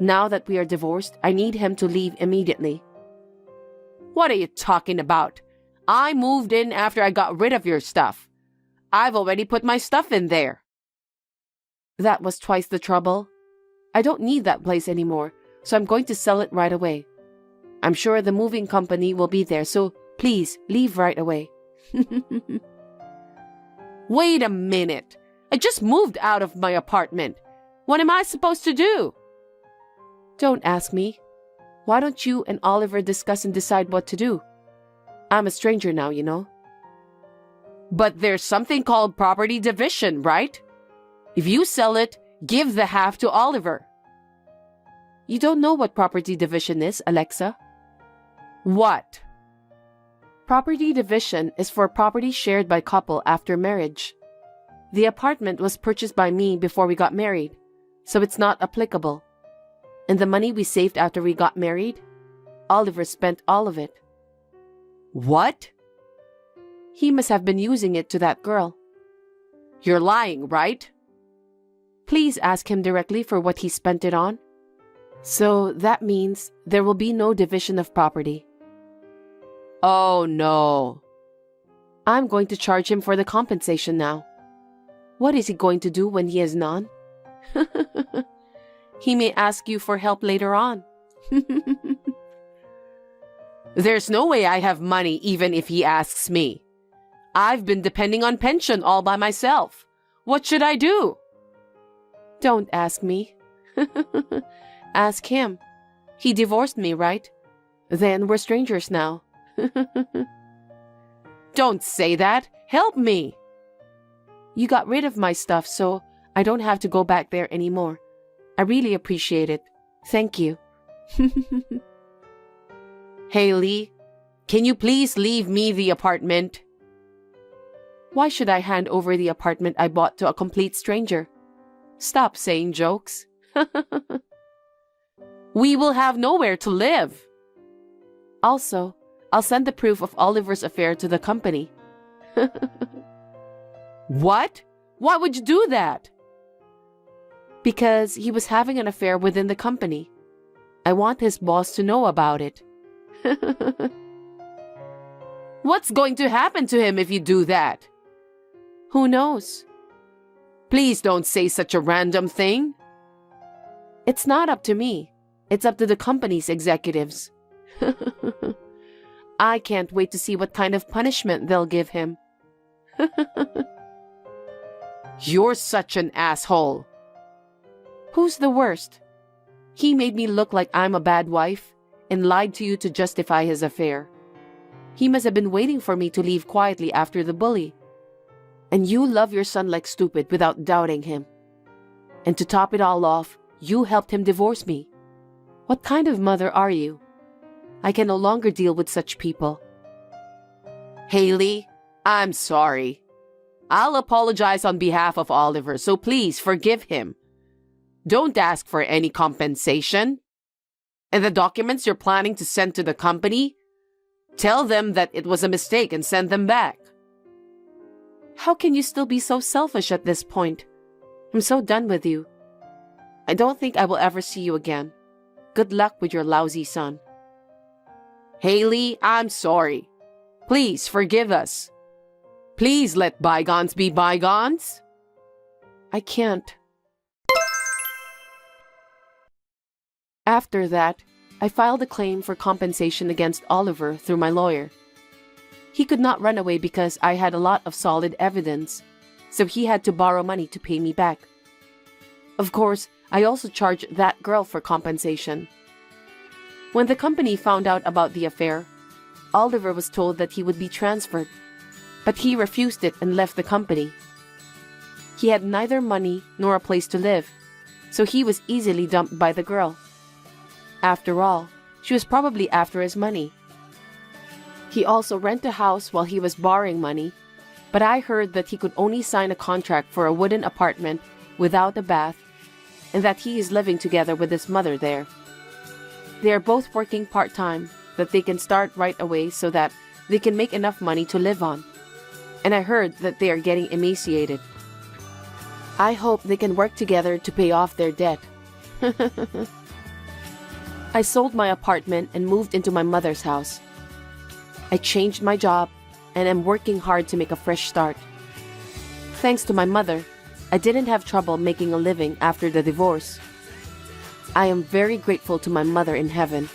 Now that we are divorced, I need him to leave immediately. What are you talking about? I moved in after I got rid of your stuff. I've already put my stuff in there. That was twice the trouble. I don't need that place anymore, so I'm going to sell it right away. I'm sure the moving company will be there, so please leave right away. Wait a minute. I just moved out of my apartment. What am I supposed to do? Don't ask me. Why don't you and Oliver discuss and decide what to do? I'm a stranger now, you know. But there's something called property division, right? If you sell it, give the half to Oliver. You don't know what property division is, Alexa. What? Property division is for property shared by couple after marriage. The apartment was purchased by me before we got married, so it's not applicable. And the money we saved after we got married, Oliver spent all of it. What? He must have been using it to that girl. You're lying, right? Please ask him directly for what he spent it on. So that means there will be no division of property. Oh no. I'm going to charge him for the compensation now. What is he going to do when he is none? He may ask you for help later on. There's no way I have money even if he asks me. I've been depending on pension all by myself. What should I do? Don't ask me. Ask him. He divorced me, right? Then we're strangers now. Don't say that. Help me. You got rid of my stuff, so I don't have to go back there anymore. I really appreciate it. Thank you. Haley, can you please leave me the apartment? Why should I hand over the apartment I bought to a complete stranger? Stop saying jokes. We will have nowhere to live. Also, I'll send the proof of Oliver's affair to the company. What? Why would you do that? Because he was having an affair within the company. I want his boss to know about it. What's going to happen to him if you do that? Who knows? Please don't say such a random thing. It's not up to me. It's up to the company's executives. I can't wait to see what kind of punishment they'll give him. You're such an asshole. Who's the worst? He made me look like I'm a bad wife and lied to you to justify his affair. He must have been waiting for me to leave quietly after the bully. And you love your son like stupid without doubting him. And to top it all off, you helped him divorce me. What kind of mother are you? I can no longer deal with such people. Haley, I'm sorry. I'll apologize on behalf of Oliver, so please forgive him. Don't ask for any compensation. And the documents you're planning to send to the company, tell them that it was a mistake and send them back. How can you still be so selfish at this point? I'm so done with you. I don't think I will ever see you again. Good luck with your lousy son. Haley, I'm sorry. Please forgive us. Please let bygones be bygones. I can't. After that, I filed a claim for compensation against Oliver through my lawyer. He could not run away because I had a lot of solid evidence, so he had to borrow money to pay me back. Of course, I also charged that girl for compensation. When the company found out about the affair, Oliver was told that he would be transferred, but he refused it and left the company. He had neither money nor a place to live, so he was easily dumped by the girl. After all, she was probably after his money. He also rented a house while he was borrowing money, but I heard that he could only sign a contract for a wooden apartment without a bath, and that he is living together with his mother there. They are both working part-time, that they can start right away so that they can make enough money to live on. And I heard that they are getting emaciated. I hope they can work together to pay off their debt. I sold my apartment and moved into my mother's house. I changed my job and am working hard to make a fresh start. Thanks to my mother, I didn't have trouble making a living after the divorce. I am very grateful to my mother in heaven.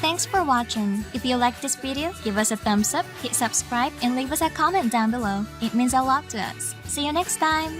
Thanks for watching. If you liked this video, give us a thumbs up, hit subscribe, and leave us a comment down below. It means a lot to us. See you next time!